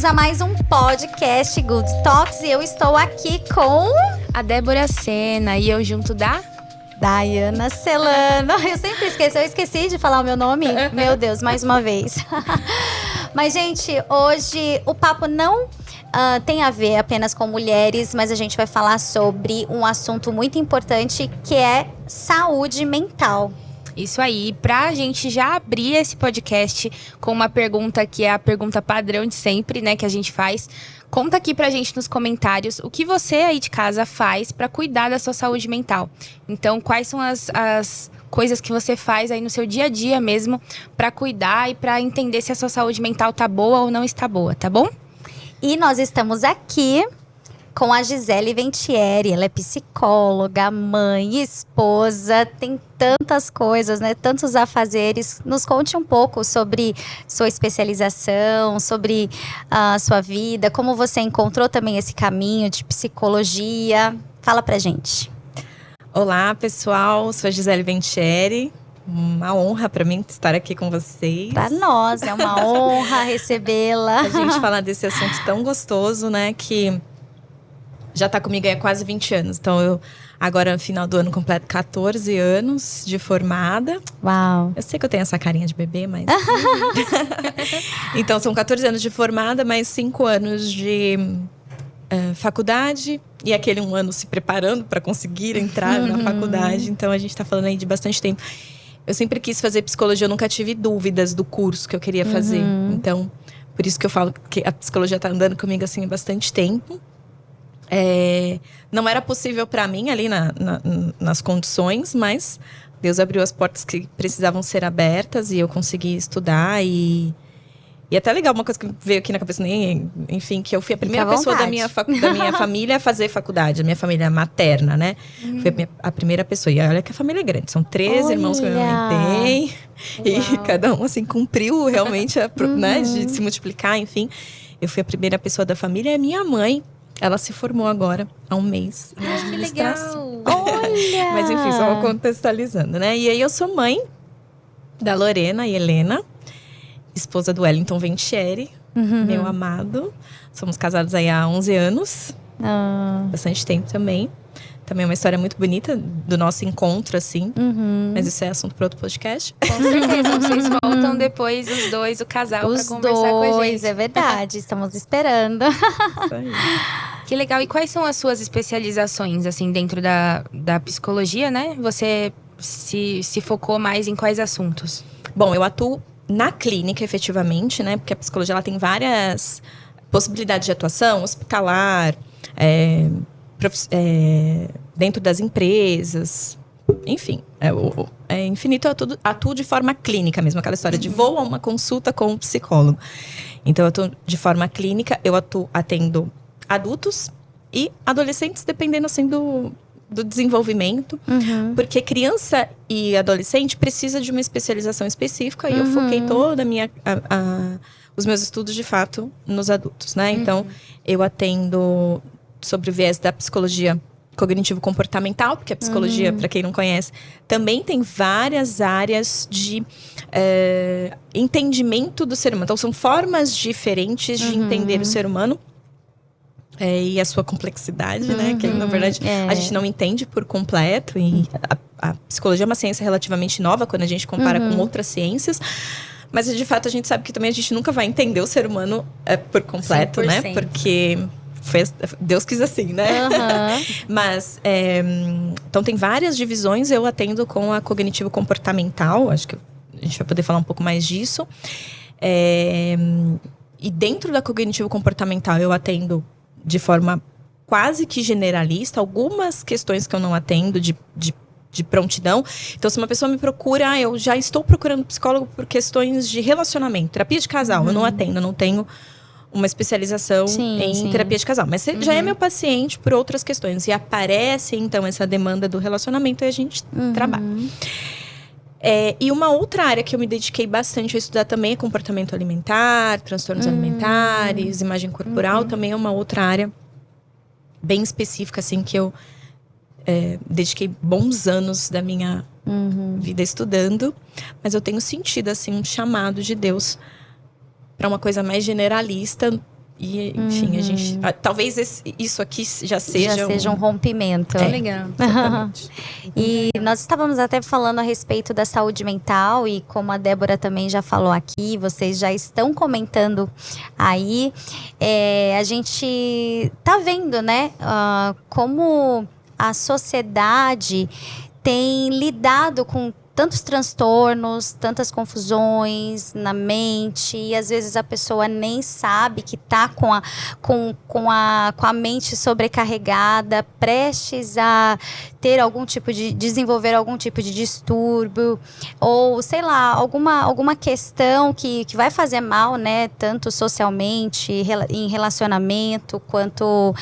bem-vindos a mais um podcast Good Talks. E eu estou aqui com a Débora Sena e eu junto da Daiana Celano. Eu sempre esqueço, eu esqueci de falar o meu nome. Meu Deus, mais uma vez. Mas, gente, hoje o papo não tem a ver apenas com mulheres, mas a gente vai falar sobre um assunto muito importante que é saúde mental. Isso aí, pra gente já abrir esse podcast com uma pergunta que é a pergunta padrão de sempre, né, que a gente faz. Conta aqui pra gente nos comentários o que você aí de casa faz pra cuidar da sua saúde mental. Então, quais são as coisas que você faz aí no seu dia a dia mesmo pra cuidar e pra entender se a sua saúde mental tá boa ou não está boa, tá bom? E nós estamos aqui com a Gisele Ventieri. Ela é psicóloga, mãe, esposa, tem tantas coisas, né? Tantos afazeres. Nos conte um pouco sobre sua especialização, sobre a sua vida, como você encontrou também esse caminho de psicologia. Fala pra gente. Olá, pessoal. Sou a Gisele Ventieri. Uma honra para mim estar aqui com vocês. Para nós, é uma honra recebê-la. A gente falar desse assunto tão gostoso, né? Que já tá comigo há quase 20 anos. Então, eu agora, no final do ano, completo 14 anos de formada. Uau! Eu sei que eu tenho essa carinha de bebê, mas... Então, são 14 anos de formada, mais 5 anos de faculdade. E aquele um ano se preparando para conseguir entrar na faculdade. Então, a gente tá falando aí de bastante tempo. Eu sempre quis fazer psicologia, eu nunca tive dúvidas do curso que eu queria fazer. Então, por isso que eu falo que a psicologia tá andando comigo assim há bastante tempo. Não era possível para mim ali nas condições, mas Deus abriu as portas que precisavam ser abertas e eu consegui estudar. E até legal, uma coisa que veio aqui na cabeça, enfim, que eu fui a primeira pessoa da minha família a fazer faculdade, a minha família materna, né? Fui a primeira pessoa. E olha que a família é grande, são 13 irmãos que eu tenho. E cada um, assim, cumpriu realmente né, de se multiplicar, enfim. Eu fui a primeira pessoa da família e a minha mãe, ela se formou agora, há um mês. Que legal! Olha! Mas enfim, só contextualizando, né? E aí eu sou mãe da Lorena e Helena, esposa do Wellington Ventieri, meu amado. Somos casados aí há 11 anos, bastante tempo também. Também é uma história muito bonita do nosso encontro, assim. Mas isso é assunto para outro podcast. Com certeza, vocês voltam depois, os dois, o casal, para conversar com a gente. É verdade, estamos esperando. Isso aí. Que legal. E quais são as suas especializações, assim, dentro da psicologia, né? Você se focou mais em quais assuntos? Bom, eu atuo na clínica, efetivamente, né? Porque a psicologia, ela tem várias possibilidades de atuação, hospitalar, dentro das empresas, enfim, é infinito. Eu atuo de forma clínica mesmo, aquela história de vou a uma consulta com um psicólogo. Então, eu atuo de forma clínica, eu atendo adultos e adolescentes, dependendo, assim, do desenvolvimento, porque criança e adolescente precisa de uma especialização específica e eu foquei toda os meus estudos, de fato, nos adultos, né? Então, eu atendo sobre o viés da psicologia cognitivo-comportamental, porque a psicologia, para quem não conhece, também tem várias áreas de entendimento do ser humano. Então, são formas diferentes de entender o ser humano e a sua complexidade, né? Que, na verdade, a gente não entende por completo. E a psicologia é uma ciência relativamente nova quando a gente compara com outras ciências. Mas, de fato, a gente sabe que também a gente nunca vai entender o ser humano por completo, 100%. Né? Porque Deus quis assim, né? Mas, então tem várias divisões. Eu atendo com a cognitivo-comportamental. Acho que a gente vai poder falar um pouco mais disso. E dentro da cognitivo-comportamental, eu atendo de forma quase que generalista. Algumas questões que eu não atendo de prontidão. Então, se uma pessoa me procura, eu já estou procurando psicólogo por questões de relacionamento. Terapia de casal, eu não atendo, eu não tenho uma especialização em terapia de casal. Mas já é meu paciente por outras questões. E aparece, então, essa demanda do relacionamento e a gente trabalha. E uma outra área que eu me dediquei bastante a estudar também é comportamento alimentar, transtornos alimentares, imagem corporal. Também é uma outra área bem específica, assim, que eu dediquei bons anos da minha vida estudando. Mas eu tenho sentido, assim, um chamado de Deus para uma coisa mais generalista E, enfim, a gente... Talvez isso aqui já seja um rompimento. Legal. Exatamente. E nós estávamos até falando a respeito da saúde mental e como a Débora também já falou aqui, vocês já estão comentando aí, a gente tá vendo, né, como a sociedade tem lidado com tantos transtornos, tantas confusões na mente, e às vezes a pessoa nem sabe que está com a mente sobrecarregada, prestes a ter desenvolver algum tipo de distúrbio, ou sei lá, alguma questão que vai fazer mal, né, tanto socialmente, em relacionamento, quanto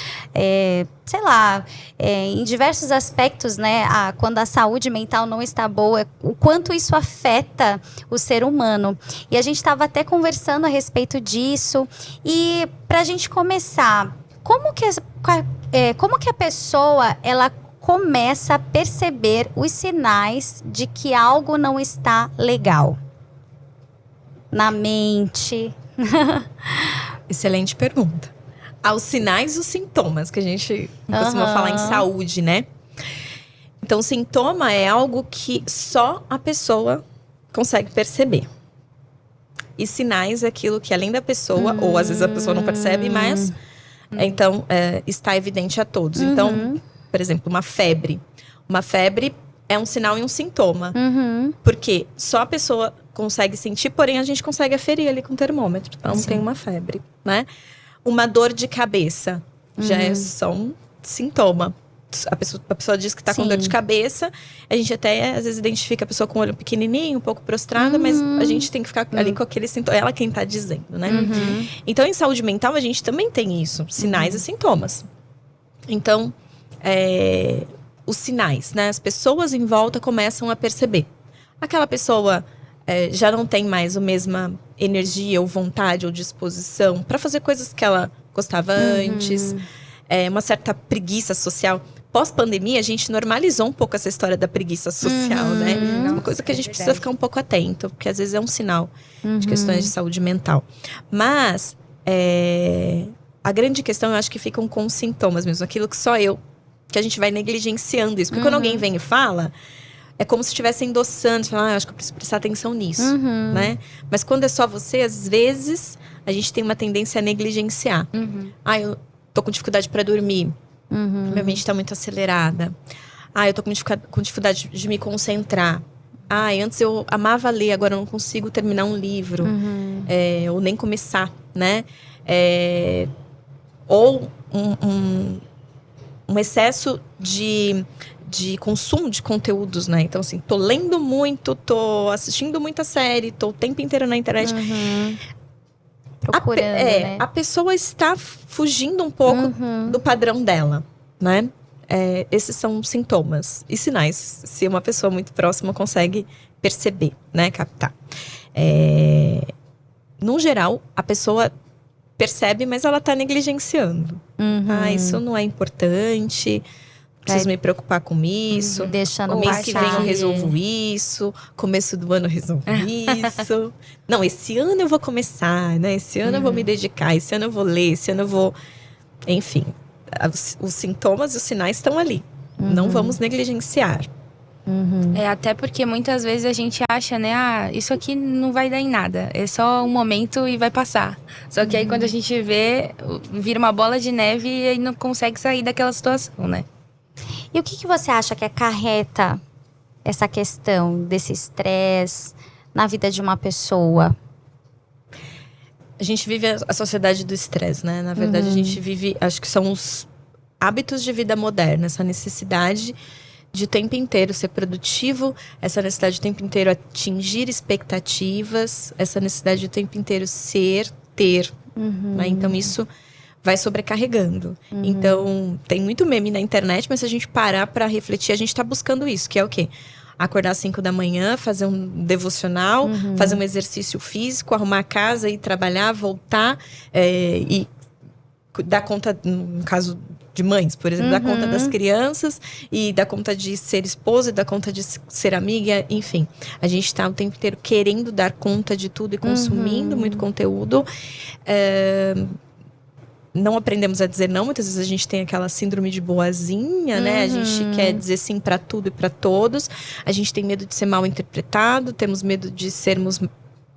sei lá, em diversos aspectos, né, quando a saúde mental não está boa, o quanto isso afeta o ser humano. E a gente estava até conversando a respeito disso. E para a gente começar, como que a pessoa ela começa a perceber os sinais de que algo não está legal na mente? Excelente pergunta. Aos sinais e os sintomas, que a gente costuma falar em saúde, né? Então, sintoma é algo que só a pessoa consegue perceber. E sinais é aquilo que além da pessoa, ou às vezes a pessoa não percebe, mas então está evidente a todos. Então, por exemplo, uma febre. Uma febre é um sinal e um sintoma. Porque só a pessoa consegue sentir, porém a gente consegue aferir ali com o termômetro. Então, tem uma febre, né? Uma dor de cabeça já é só um sintoma. A pessoa diz que está com dor de cabeça. A gente até, às vezes, identifica a pessoa com o olho pequenininho, um pouco prostrada. Mas a gente tem que ficar ali com aquele sintoma. Ela quem está dizendo, né? Então, em saúde mental, a gente também tem isso. Sinais e sintomas. Então, os sinais, né? As pessoas em volta começam a perceber. Aquela pessoa já não tem mais a mesma energia ou vontade ou disposição para fazer coisas que ela gostava antes. Uma certa preguiça social. Pós-pandemia, a gente normalizou um pouco essa história da preguiça social, né? É uma coisa que a gente precisa ficar um pouco atento, porque às vezes é um sinal de questões de saúde mental. Mas a grande questão, eu acho que ficam com os sintomas mesmo. Aquilo que que a gente vai negligenciando isso. Porque quando alguém vem e fala, é como se estivesse endossando. Você fala, acho que eu preciso prestar atenção nisso, né? Mas quando é só você, às vezes, a gente tem uma tendência a negligenciar. Eu tô com dificuldade para dormir. Minha mente tá muito acelerada. Eu tô com dificuldade de me concentrar. Antes eu amava ler, agora eu não consigo terminar um livro. Ou nem começar, né? Ou um excesso de consumo de conteúdos, né? Então, assim, tô lendo muito, tô assistindo muita série, tô o tempo inteiro na internet. Procurando, né? A pessoa está fugindo um pouco do padrão dela, né? Esses são sintomas e sinais, se uma pessoa muito próxima consegue perceber, né? Captar. No geral, a pessoa percebe, mas ela tá negligenciando. Isso não é importante, preciso me preocupar com isso. Deixando o mês que vem eu passar. resolvo isso. Começo do ano eu resolvo isso. Não, esse ano eu vou começar, né? Esse ano eu vou me dedicar. Esse ano eu vou ler. Esse ano eu vou... Enfim, os sintomas e os sinais estão ali. Não vamos negligenciar. Até porque muitas vezes a gente acha, né? Isso aqui não vai dar em nada. É só um momento e vai passar. Só que aí quando a gente vê, vira uma bola de neve e aí não consegue sair daquela situação, né? E o que você acha que acarreta essa questão desse estresse na vida de uma pessoa? A gente vive a sociedade do estresse, né? Na verdade, a gente vive... Acho que são os hábitos de vida moderna. Essa necessidade de o tempo inteiro ser produtivo. Essa necessidade de o tempo inteiro atingir expectativas. Essa necessidade de o tempo inteiro ter. Né? Então, isso vai sobrecarregando. Então, tem muito meme na internet, mas se a gente parar para refletir, a gente tá buscando isso, que é o quê? Acordar às 5 da manhã, fazer um devocional, fazer um exercício físico, arrumar a casa, ir trabalhar, voltar e dar conta, no caso de mães, por exemplo, dar conta das crianças e dar conta de ser esposa, dar conta de ser amiga, enfim. A gente tá o tempo inteiro querendo dar conta de tudo e consumindo muito conteúdo. não aprendemos a dizer não. Muitas vezes a gente tem aquela síndrome de boazinha, né? A gente quer dizer sim para tudo e para todos. A gente tem medo de ser mal interpretado, temos medo de sermos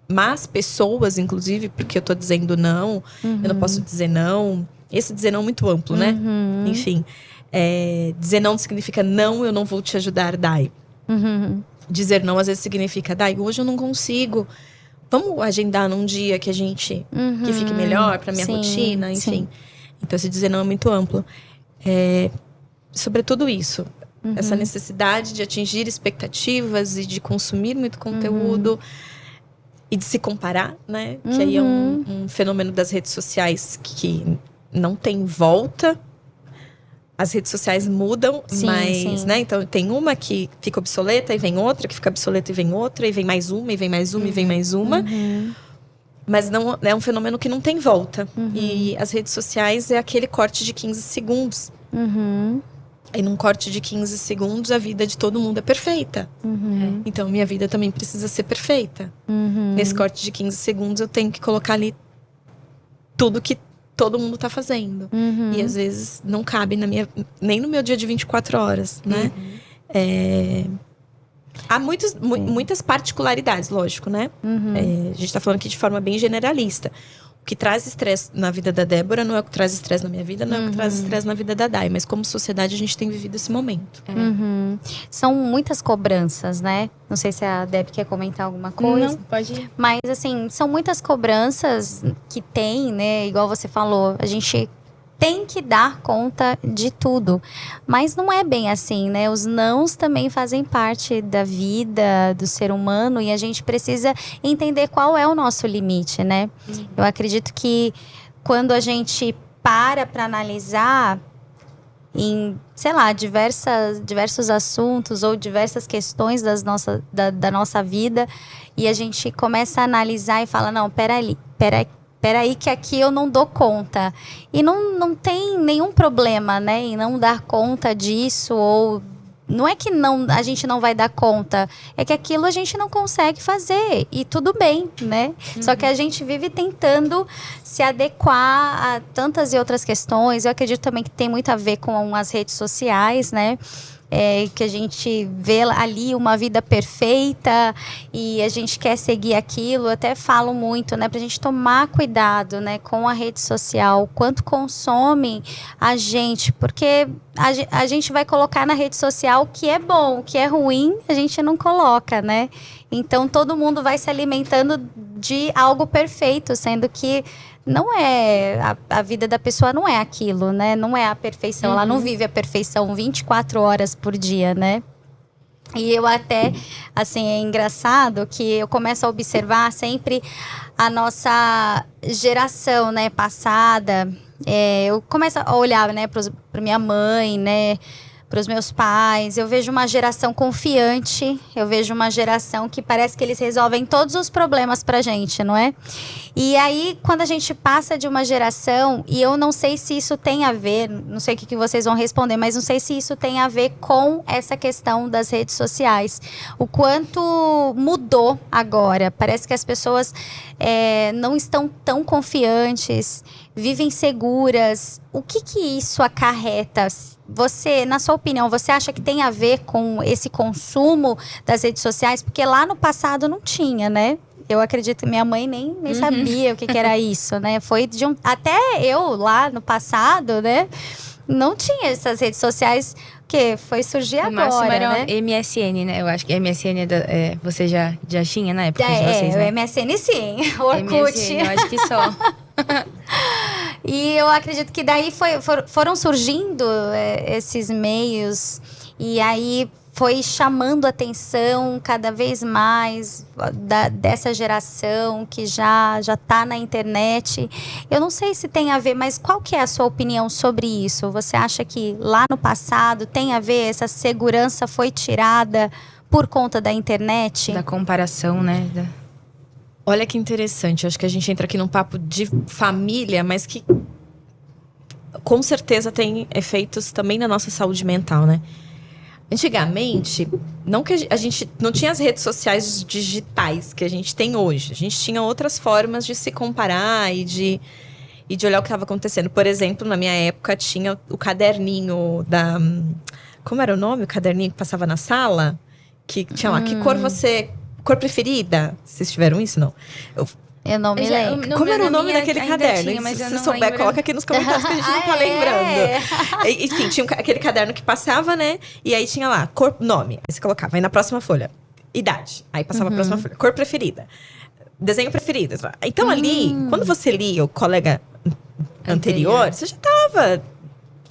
más pessoas, inclusive, porque eu tô dizendo não, eu não posso dizer não. Esse dizer não é muito amplo, né? Enfim, dizer não significa não, eu não vou te ajudar, Dai. Dizer não às vezes significa, Dai, hoje eu não consigo. Vamos agendar num dia que a gente que fique melhor pra minha rotina, enfim. Então, esse dizer não é muito amplo. Sobretudo isso. Essa necessidade de atingir expectativas e de consumir muito conteúdo e de se comparar, né? Que aí é um fenômeno das redes sociais que não tem volta. As redes sociais mudam, mas, né? Então, tem uma que fica obsoleta e vem outra, que fica obsoleta e vem outra, e vem mais uma, e vem mais uma, e vem mais uma. Mas não é um fenômeno que não tem volta. E as redes sociais é aquele corte de 15 segundos. E num corte de 15 segundos, a vida de todo mundo é perfeita. Então, minha vida também precisa ser perfeita. Nesse corte de 15 segundos, eu tenho que colocar ali tudo que todo mundo tá fazendo. E às vezes não cabe nem no meu dia de 24 horas, né? Há muitas particularidades, lógico, né? A gente tá falando aqui de forma bem generalista. O que traz estresse na vida da Débora não é o que traz estresse na minha vida, não é o que traz estresse na vida da Dai. Mas como sociedade, a gente tem vivido esse momento. São muitas cobranças, né? Não sei se a Deb quer comentar alguma coisa. Não, pode ir. Mas, assim, são muitas cobranças que tem, né? Igual você falou, a gente tem que dar conta de tudo. Mas não é bem assim, né? Os nãos também fazem parte da vida do ser humano e a gente precisa entender qual é o nosso limite, né? Eu acredito que quando a gente para analisar em, sei lá, diversos assuntos ou diversas questões da nossa vida e a gente começa a analisar e fala, não, peraí que aqui eu não dou conta. E não tem nenhum problema, né, em não dar conta disso, ou não é que a gente não vai dar conta, é que aquilo a gente não consegue fazer, e tudo bem, né? Só que a gente vive tentando se adequar a tantas e outras questões. Eu acredito também que tem muito a ver com as redes sociais, né? Que a gente vê ali uma vida perfeita e a gente quer seguir aquilo. Eu até falo muito, né, pra gente tomar cuidado, né, com a rede social, quanto consome a gente, porque a gente vai colocar na rede social o que é bom, o que é ruim, a gente não coloca, né? Então todo mundo vai se alimentando de algo perfeito, sendo que não é, a vida da pessoa não é aquilo, né? Não é a perfeição, ela não vive a perfeição 24 horas por dia, né? E eu até, assim, é engraçado que eu começo a observar sempre a nossa geração, né, passada. Eu começo a olhar, né, para minha mãe, né, para os meus pais. Eu vejo uma geração confiante, eu vejo uma geração que parece que eles resolvem todos os problemas pra gente, não é? E aí, quando a gente passa de uma geração, e eu não sei se isso tem a ver, não sei o que vocês vão responder, mas não sei se isso tem a ver com essa questão das redes sociais. O quanto mudou agora. Parece que as pessoas não estão tão confiantes, vivem seguras. O que isso acarreta? Você, na sua opinião, você acha que tem a ver com esse consumo das redes sociais? Porque lá no passado não tinha, né? Eu acredito que minha mãe nem sabia o que era isso, né? Foi até eu lá no passado, né? Não tinha essas redes sociais, que foi surgir o agora, máximo era né? MSN, né? Eu acho que MSN você já tinha na época de vocês, né? O MSN sim, o Orkut. MSN, eu acho que só. E eu acredito que daí foram surgindo esses meios, e aí foi chamando a atenção cada vez mais dessa geração que já está na internet. Eu não sei se tem a ver, mas qual que é a sua opinião sobre isso? Você acha que lá no passado tem a ver, essa segurança foi tirada por conta da internet? Da comparação, né? Olha que interessante, acho que a gente entra aqui num papo de família, mas que com certeza tem efeitos também na nossa saúde mental, né? Antigamente, não que a gente não tinha as redes sociais digitais que a gente tem hoje. A gente tinha outras formas de se comparar e de e de olhar o que estava acontecendo. Por exemplo, na minha época, tinha o caderninho da... Como era o nome? O caderninho que passava na sala? Que tinha lá, que cor você... Cor preferida? Vocês tiveram isso, não? Eu não me lembro. Como era o nome daquele ainda caderno? tinha, mas Se eu você não souber, lembro. coloca aqui nos comentários que a gente não tá lembrando. Enfim, tinha aquele caderno que passava, né? E aí tinha lá, cor, nome. Aí você colocava. Aí na próxima folha, idade. Aí passava a próxima folha. Cor preferida. Desenho preferido. Então ali, quando você lia o colega anterior, você já tava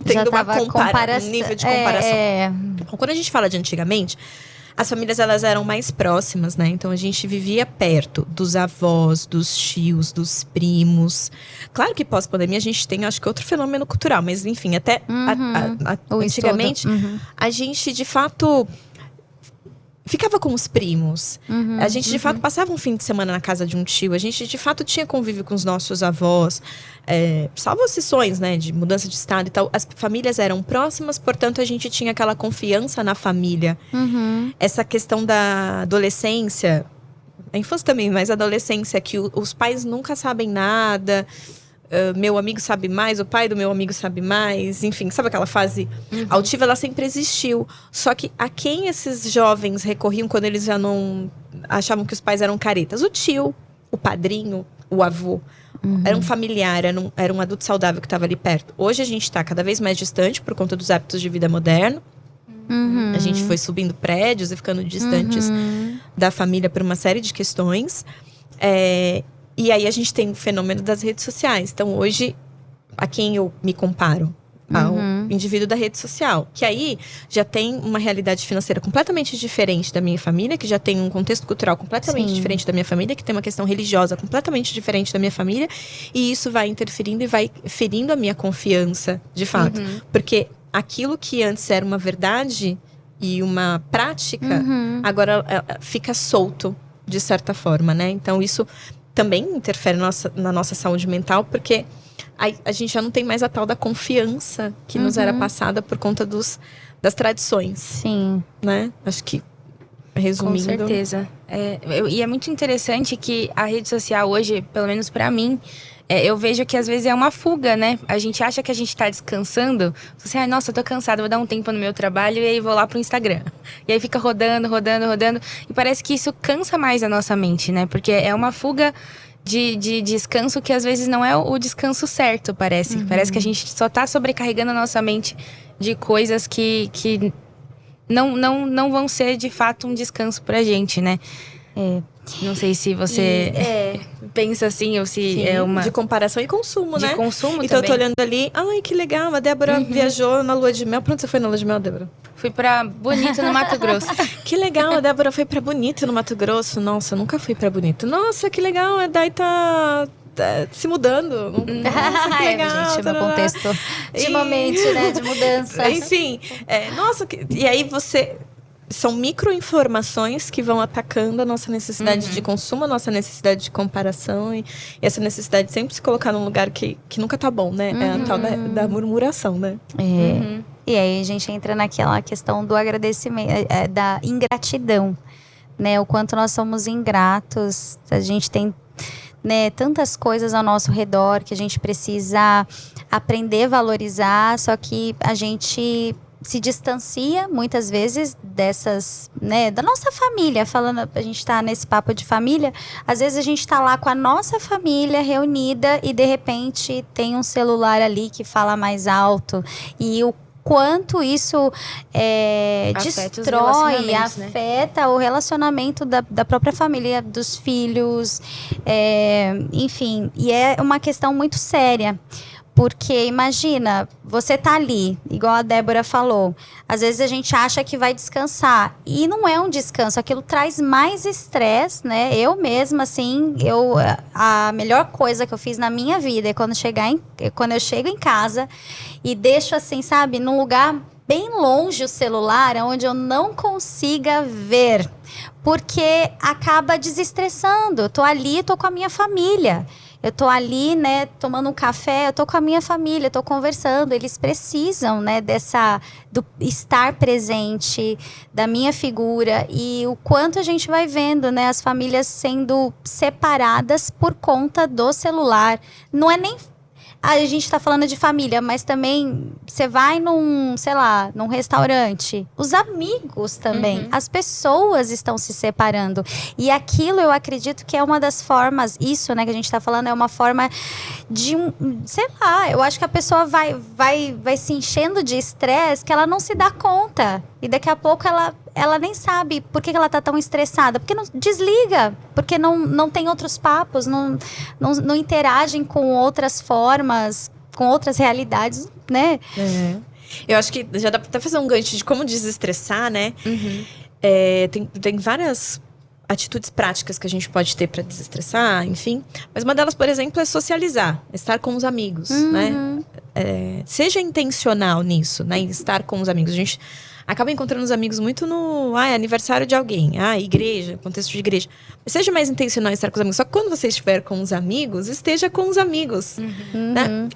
tendo um nível de comparação. Então, quando a gente fala de antigamente, as famílias, elas eram mais próximas, né? Então, a gente vivia perto dos avós, dos tios, dos primos. Claro que pós-pandemia a gente tem, acho que, outro fenômeno cultural. Mas, enfim, até antigamente, a gente, de fato... ficava com os primos. A gente, de fato, passava um fim de semana na casa de um tio. A gente, de fato, tinha convívio com os nossos avós. Salvo exceções, né? De mudança de estado e tal. As famílias eram próximas, portanto, a gente tinha aquela confiança na família. Essa questão da adolescência... A infância também, mas a adolescência, que os pais nunca sabem nada... meu amigo sabe mais, o pai do meu amigo sabe mais. Enfim, sabe aquela fase altiva? Ela sempre existiu. Só que a quem esses jovens recorriam quando eles já não achavam que os pais eram caretas? O tio, o padrinho, o avô. Era um familiar, era um adulto saudável que estava ali perto. Hoje a gente está cada vez mais distante por conta dos hábitos de vida moderno. A gente foi subindo prédios e ficando distantes da família por uma série de questões. E aí a gente tem o fenômeno das redes sociais. Então hoje, a quem eu me comparo? Ao indivíduo da rede social. Que aí já tem uma realidade financeira completamente diferente da minha família, que já tem um contexto cultural completamente diferente da minha família, que tem uma questão religiosa completamente diferente da minha família. E isso vai interferindo e vai ferindo a minha confiança, de fato. Porque aquilo que antes era uma verdade e uma prática, agora fica solto, de certa forma, né? Então isso... também interfere na nossa saúde mental, porque a gente já não tem mais a tal da confiança que nos era passada por conta das tradições. Sim. Né? Acho que, resumindo... Com certeza. E é muito interessante que a rede social hoje, pelo menos pra mim, eu vejo que às vezes é uma fuga, né? A gente acha que a gente tá descansando. Você, nossa, eu tô cansada, vou dar um tempo no meu trabalho e aí vou lá pro Instagram. E aí fica rodando. E parece que isso cansa mais a nossa mente, né? Porque é uma fuga de descanso que às vezes não é o descanso certo, parece. Parece que a gente só tá sobrecarregando a nossa mente de coisas que não vão ser de fato um descanso pra gente, né? Não sei se você pensa assim ou se é uma... De comparação e consumo, né? De consumo então, também. eu tô olhando ali, ai, que legal, a Débora viajou na lua de mel. Pra onde você foi na lua de mel, Débora? Fui pra Bonito, no Mato Grosso. Que legal, a Débora foi pra Bonito, no Mato Grosso. Nossa, eu nunca fui pra Bonito. Nossa, que legal, a Day tá se mudando. Nossa, que legal. Gente, meu contexto de momento, né? De mudança. Enfim, nossa, e aí você... São microinformações que vão atacando a nossa necessidade de consumo, a nossa necessidade de comparação e essa necessidade de sempre se colocar num lugar que nunca tá bom, né? É a tal da murmuração, né? E aí a gente entra naquela questão do agradecimento, da ingratidão, né? O quanto nós somos ingratos, a gente tem, né, tantas coisas ao nosso redor que a gente precisa aprender a valorizar, só que a gente se distancia muitas vezes dessas, né, da nossa família, falando, a gente tá nesse papo de família, às vezes a gente tá lá com a nossa família reunida e de repente tem um celular ali que fala mais alto e o quanto isso destrói, afeta o relacionamento da própria família, dos filhos, enfim, e é uma questão muito séria. Porque imagina, você tá ali, igual a Débora falou, às vezes a gente acha que vai descansar e não é um descanso, aquilo traz mais estresse, né? Eu mesma, assim, a melhor coisa que eu fiz na minha vida é quando eu chego em casa e deixo assim, sabe, num lugar bem longe o celular, onde eu não consiga ver, porque acaba desestressando. Eu tô ali, tô com a minha família. Eu tô ali, né, tomando um café, eu tô com a minha família, eu tô conversando. Eles precisam, né, do estar presente, da minha figura. E o quanto a gente vai vendo, né, as famílias sendo separadas por conta do celular. Não é nem... a gente tá falando de família, mas também você vai num, sei lá, num restaurante. Os amigos também. As pessoas estão se separando. E aquilo eu acredito que é uma das formas, isso, né, que a gente tá falando, é uma forma de sei lá, eu acho que a pessoa vai se enchendo de estresse que ela não se dá conta. E daqui a pouco ela nem sabe por que ela tá tão estressada. Porque não desliga, porque não tem outros papos, não interagem com outras formas, com outras realidades, né? Eu acho que já dá pra até fazer um gancho de como desestressar, né? Tem várias atitudes práticas que a gente pode ter para desestressar, enfim. Mas uma delas, por exemplo, é socializar, estar com os amigos, né? Seja intencional nisso, né? Em estar com os amigos. A gente acaba encontrando os amigos muito no aniversário de alguém, igreja, contexto de igreja. Mas seja mais intencional em estar com os amigos. Só que quando você estiver com os amigos, esteja com os amigos. Né?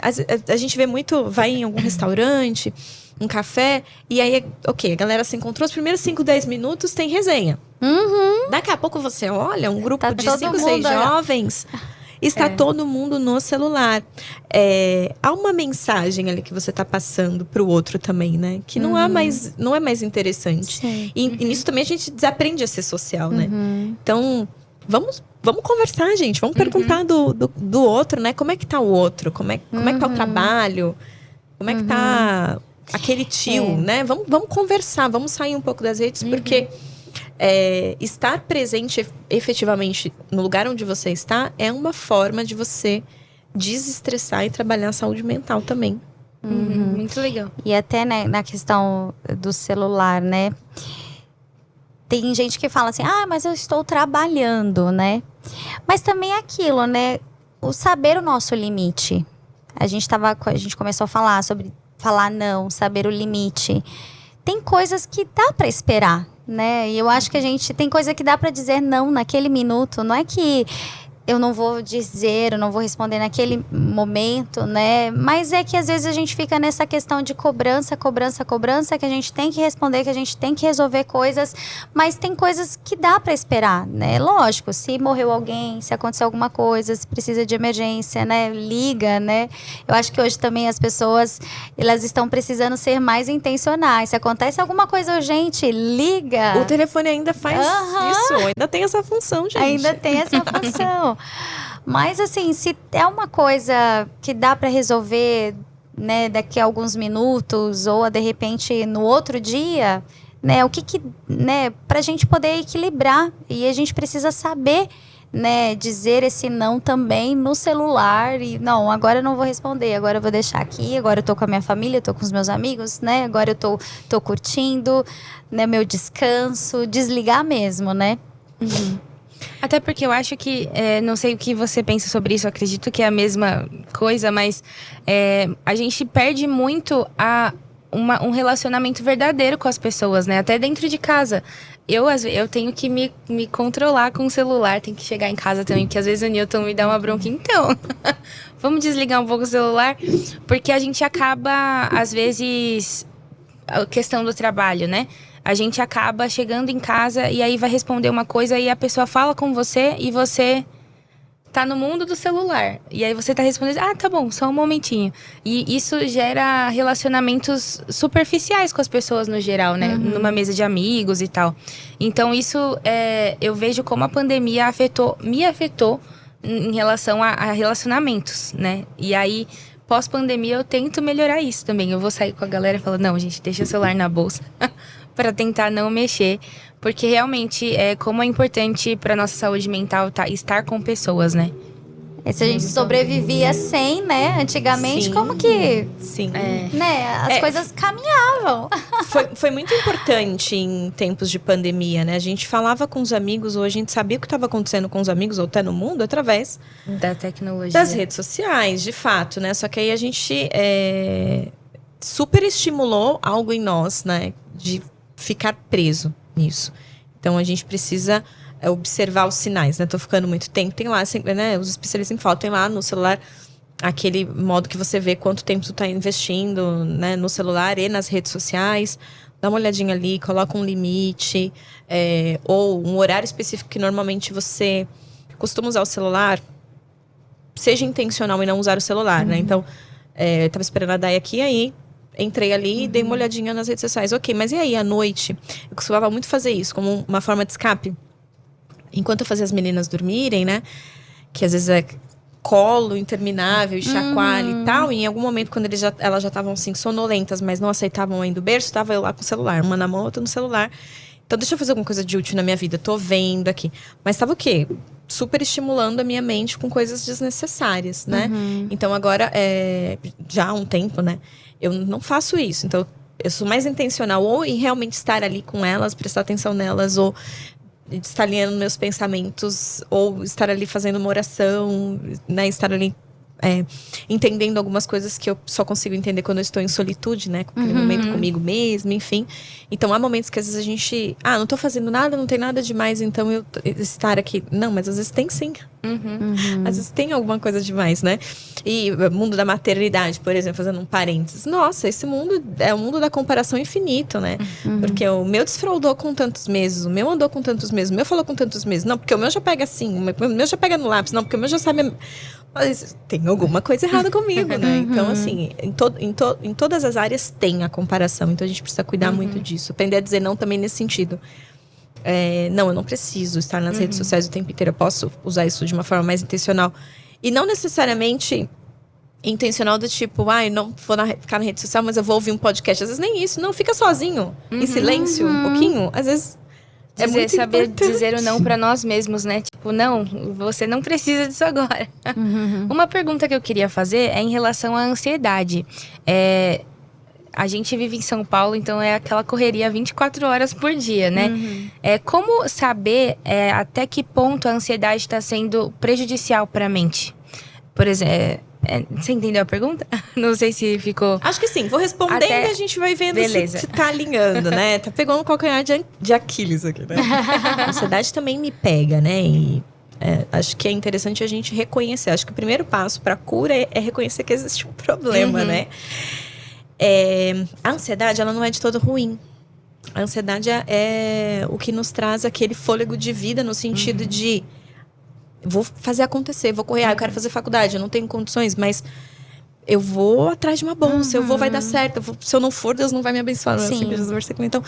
A gente vê muito, vai em algum restaurante, um café, e aí, a galera se encontrou, os primeiros 5, 10 minutos tem resenha. Daqui a pouco você olha, um grupo de 5, 6 jovens, está todo mundo no celular. Há uma mensagem ali que você está passando para o outro também, né? Que não é mais interessante. E nisso também a gente desaprende a ser social, né? Então, vamos conversar, gente. Vamos perguntar do outro, né? Como é que tá o outro? Como é que tá o trabalho? Como é que tá aquele tio, né? Vamos conversar, vamos sair um pouco das redes, porque estar presente efetivamente no lugar onde você está é uma forma de você desestressar e trabalhar a saúde mental também. Muito legal. E até, né, na questão do celular, né? Tem gente que fala assim, mas eu estou trabalhando, né? Mas também é aquilo, né? O saber o nosso limite. A gente começou a falar sobre falar não, saber o limite. Tem coisas que dá para esperar, né? E eu acho que tem coisa que dá para dizer não naquele minuto. Não é que eu não vou dizer, eu não vou responder naquele momento, né? Mas é que às vezes a gente fica nessa questão de cobrança, que a gente tem que responder, que a gente tem que resolver coisas, mas tem coisas que dá para esperar, né? Lógico, se morreu alguém, se aconteceu alguma coisa, se precisa de emergência, né? Liga, né? Eu acho que hoje também as pessoas, elas estão precisando ser mais intencionais. Se acontece alguma coisa urgente, liga. O telefone ainda faz isso, ainda tem essa função, gente. Ainda tem essa função. Mas assim, se é uma coisa que dá para resolver, né, daqui a alguns minutos ou de repente no outro dia, né, né, pra gente poder equilibrar, e a gente precisa saber, né, dizer esse não também no celular. E não, agora eu não vou responder, agora eu vou deixar aqui, agora eu tô com a minha família, tô com os meus amigos, né, agora eu tô curtindo, né, meu descanso, desligar mesmo, né? Até porque eu acho que, não sei o que você pensa sobre isso, eu acredito que é a mesma coisa, mas a gente perde muito um relacionamento verdadeiro com as pessoas, né? Até dentro de casa. Eu tenho que me controlar com o celular, tenho que chegar em casa também, porque às vezes o Newton me dá uma bronca. Então, vamos desligar um pouco o celular, porque a gente acaba, às vezes, a questão do trabalho, né? A gente acaba chegando em casa e aí vai responder uma coisa e a pessoa fala com você e você tá no mundo do celular. E aí você tá respondendo, tá bom, só um momentinho. E isso gera relacionamentos superficiais com as pessoas no geral, né? Numa mesa de amigos e tal. Então isso, eu vejo como a pandemia me afetou em relação a relacionamentos, né? E aí, pós-pandemia, eu tento melhorar isso também. Eu vou sair com a galera e falar, não, gente, deixa o celular na bolsa. Para tentar não mexer, porque realmente como é importante para nossa saúde mental estar com pessoas, né? Se a gente sobrevivia sem, né? Antigamente, como que... Sim. Né? As coisas caminhavam. Foi muito importante em tempos de pandemia, né? A gente falava com os amigos, ou a gente sabia o que estava acontecendo com os amigos, ou até no mundo, através da tecnologia. Das redes sociais, de fato, né? Só que aí a gente super estimulou algo em nós, né? De ficar preso nisso. Então, a gente precisa observar os sinais, né? Tô ficando muito tempo. Tem lá, sempre, né? Os especialistas em falta, tem lá no celular aquele modo que você vê quanto tempo tu tá investindo, né? No celular e nas redes sociais. Dá uma olhadinha ali, coloca um limite. Ou um horário específico que normalmente você costuma usar o celular. seja intencional e não usar o celular, né? Então, eu tava esperando a Day aqui, aí entrei ali e dei uma olhadinha nas redes sociais. Ok, mas e aí, à noite? Eu costumava muito fazer isso, como uma forma de escape. Enquanto eu fazia as meninas dormirem, né? Que às vezes é colo interminável, chacoalho e tal. E em algum momento, quando elas já estavam assim, sonolentas, mas não aceitavam ainda o berço, tava eu lá com o celular. Uma na mão, outra no celular. Então, deixa eu fazer alguma coisa de útil na minha vida. Tô vendo aqui. Mas tava o quê? Super estimulando a minha mente com coisas desnecessárias, né? Então, agora, já há um tempo, né? Eu não faço isso. Então, eu sou mais intencional ou em realmente estar ali com elas, prestar atenção nelas, ou estar alinhando meus pensamentos, ou estar ali fazendo uma oração, né? Estar ali entendendo algumas coisas que eu só consigo entender quando eu estou em solitude, né? Com aquele momento comigo mesmo, enfim. Então, há momentos que às vezes a gente... não tô fazendo nada, não tem nada demais, então eu estar aqui... Não, mas às vezes tem sim. Às vezes tem alguma coisa demais, né? E o mundo da maternidade, por exemplo, fazendo um parênteses. Nossa, esse mundo é o mundo da comparação infinito, né? Porque o meu desfraudou com tantos meses, o meu andou com tantos meses, o meu falou com tantos meses. Não, porque o meu já pega assim, o meu já pega no lápis. Não, porque o meu já sabe... Mas tem alguma coisa errada comigo, né? Então, assim, em todas as áreas tem a comparação. Então, a gente precisa cuidar muito disso. Aprender a dizer não também nesse sentido. Não, eu não preciso estar nas redes sociais o tempo inteiro. Eu posso usar isso de uma forma mais intencional. E não necessariamente intencional do tipo... não vou ficar na rede social, mas eu vou ouvir um podcast. Às vezes nem isso. Não, fica sozinho. Em silêncio, um pouquinho. Às vezes... saber dizer o não pra nós mesmos, né? Tipo, não, você não precisa disso agora. Uma pergunta que eu queria fazer é em relação à ansiedade. A gente vive em São Paulo, então é aquela correria 24 horas por dia, né? Como saber até que ponto a ansiedade está sendo prejudicial para a mente? Por exemplo, você entendeu a pergunta? Não sei se ficou... Acho que sim. Vou respondendo e a gente vai vendo se tá alinhando, né? Tá pegando o calcanhar de Aquiles aqui, né? A ansiedade também me pega, né? E acho que é interessante a gente reconhecer. Acho que o primeiro passo para a cura é reconhecer que existe um problema, né? A ansiedade, ela não é de todo ruim. A ansiedade é o que nos traz aquele fôlego de vida no sentido de... Vou fazer acontecer, vou correr. Eu quero fazer faculdade, eu não tenho condições, mas eu vou atrás de uma bolsa, vai dar certo. Se eu não for, Deus não vai me abençoar. Sim. Então,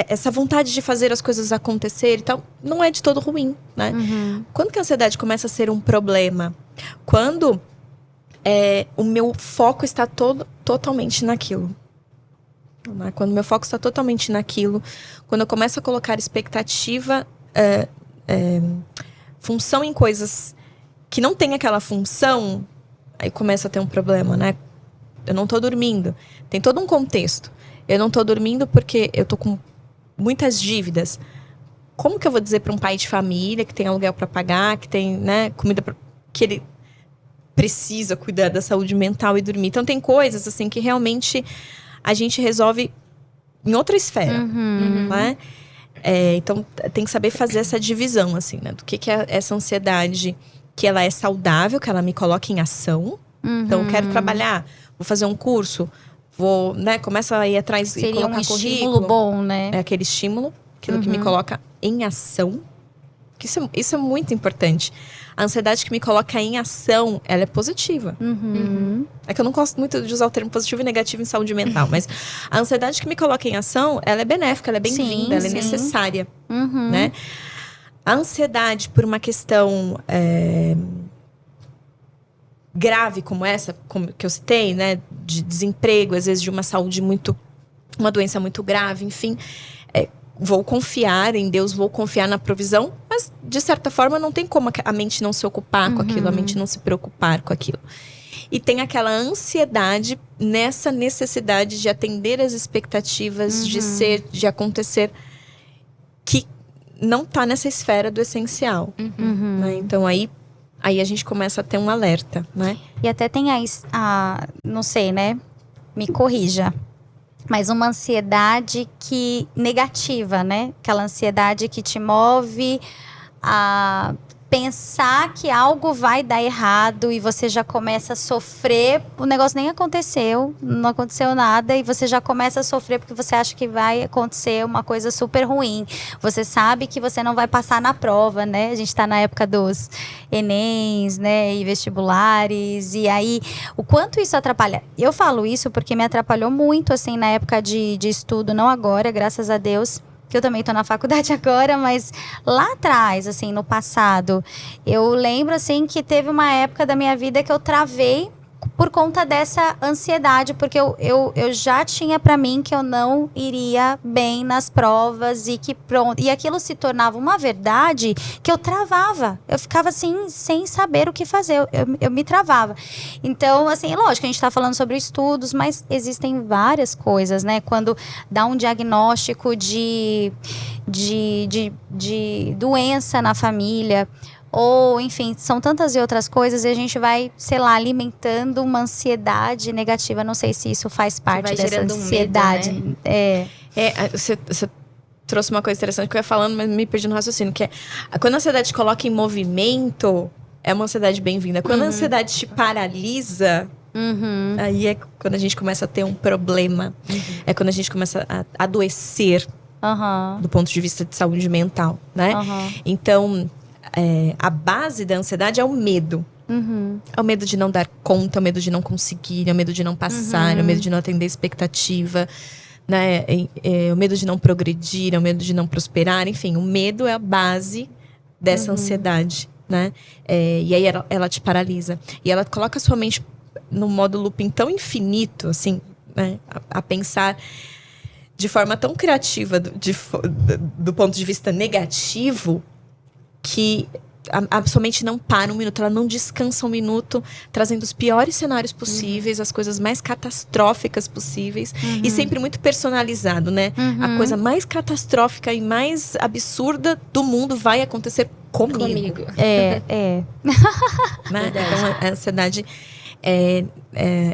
essa vontade de fazer as coisas acontecer e tal, não é de todo ruim, né? Quando que a ansiedade começa a ser um problema? Quando o meu foco está totalmente naquilo. Quando meu foco está totalmente naquilo, quando eu começo a colocar expectativa, função em coisas que não tem aquela função, aí começa a ter um problema, né? Eu não tô dormindo. Tem todo um contexto. Eu não tô dormindo porque eu tô com muitas dívidas. Como que eu vou dizer para um pai de família que tem aluguel para pagar, que tem, né, comida que ele precisa cuidar da saúde mental e dormir? Então tem coisas assim que realmente a gente resolve em outra esfera, né? Então, tem que saber fazer essa divisão, assim, né? Do que é essa ansiedade, que ela é saudável, que ela me coloca em ação. Então, eu quero trabalhar, vou fazer um curso, vou, né? Começa a ir atrás e colocar currículo. Seria um estímulo bom, né? É aquele estímulo, aquilo que me coloca em ação. Que isso é muito importante. A ansiedade que me coloca em ação, ela é positiva. É que eu não gosto muito de usar o termo positivo e negativo em saúde mental, mas a ansiedade que me coloca em ação, ela é benéfica, ela é bem-vinda, ela é necessária, né? A ansiedade por uma questão grave como essa, que eu citei, né? De desemprego, às vezes de uma saúde uma doença muito grave, enfim... Vou confiar em Deus, vou confiar na provisão, mas de certa forma não tem como a mente não se ocupar com aquilo, a mente não se preocupar com aquilo. E tem aquela ansiedade nessa necessidade de atender as expectativas, de acontecer, que não está nessa esfera do essencial. Né? Então aí a gente começa a ter um alerta, né? E até tem não sei, né? Me corrija. Mas uma ansiedade negativa, né? Aquela ansiedade que te move a pensar que algo vai dar errado e você já começa a sofrer, o negócio nem aconteceu, não aconteceu nada e você já começa a sofrer porque você acha que vai acontecer uma coisa super ruim. Você sabe que você não vai passar na prova, né? A gente tá na época dos Enems, né? E vestibulares, e aí o quanto isso atrapalha. Eu falo isso porque me atrapalhou muito, assim, na época de estudo, não agora, graças a Deus, que eu também tô na faculdade agora, mas lá atrás, assim, no passado, eu lembro, assim, que teve uma época da minha vida que eu travei por conta dessa ansiedade, porque eu já tinha pra mim que eu não iria bem nas provas e que pronto. E aquilo se tornava uma verdade que eu travava. Eu ficava assim, sem saber o que fazer. Eu me travava. Então, assim, lógico, a gente tá falando sobre estudos, mas existem várias coisas, né? Quando dá um diagnóstico de doença na família, ou, enfim, são tantas e outras coisas e a gente vai, sei lá, alimentando uma ansiedade negativa. Não sei se isso faz parte dessa ansiedade. Um medo, né? Você trouxe uma coisa interessante que eu ia falando, mas me perdi no raciocínio, que é quando a ansiedade te coloca em movimento, é uma ansiedade bem-vinda. Quando a ansiedade te paralisa, aí é quando a gente começa a ter um problema. É quando a gente começa a adoecer do ponto de vista de saúde mental, né? Então, a base da ansiedade é o medo. É o medo de não dar conta, é o medo de não conseguir, é o medo de não passar, é o medo de não atender expectativa, né? É o medo de não progredir, é o medo de não prosperar. Enfim, o medo é a base dessa ansiedade, né? E aí ela te paralisa. E ela coloca a sua mente num modo looping tão infinito, assim, né? A pensar de forma tão criativa do ponto de vista negativo, que a sua mente não para um minuto, ela não descansa um minuto, trazendo os piores cenários possíveis, as coisas mais catastróficas possíveis, e sempre muito personalizado, né? A coisa mais catastrófica e mais absurda do mundo vai acontecer comigo. Né? Então a ansiedade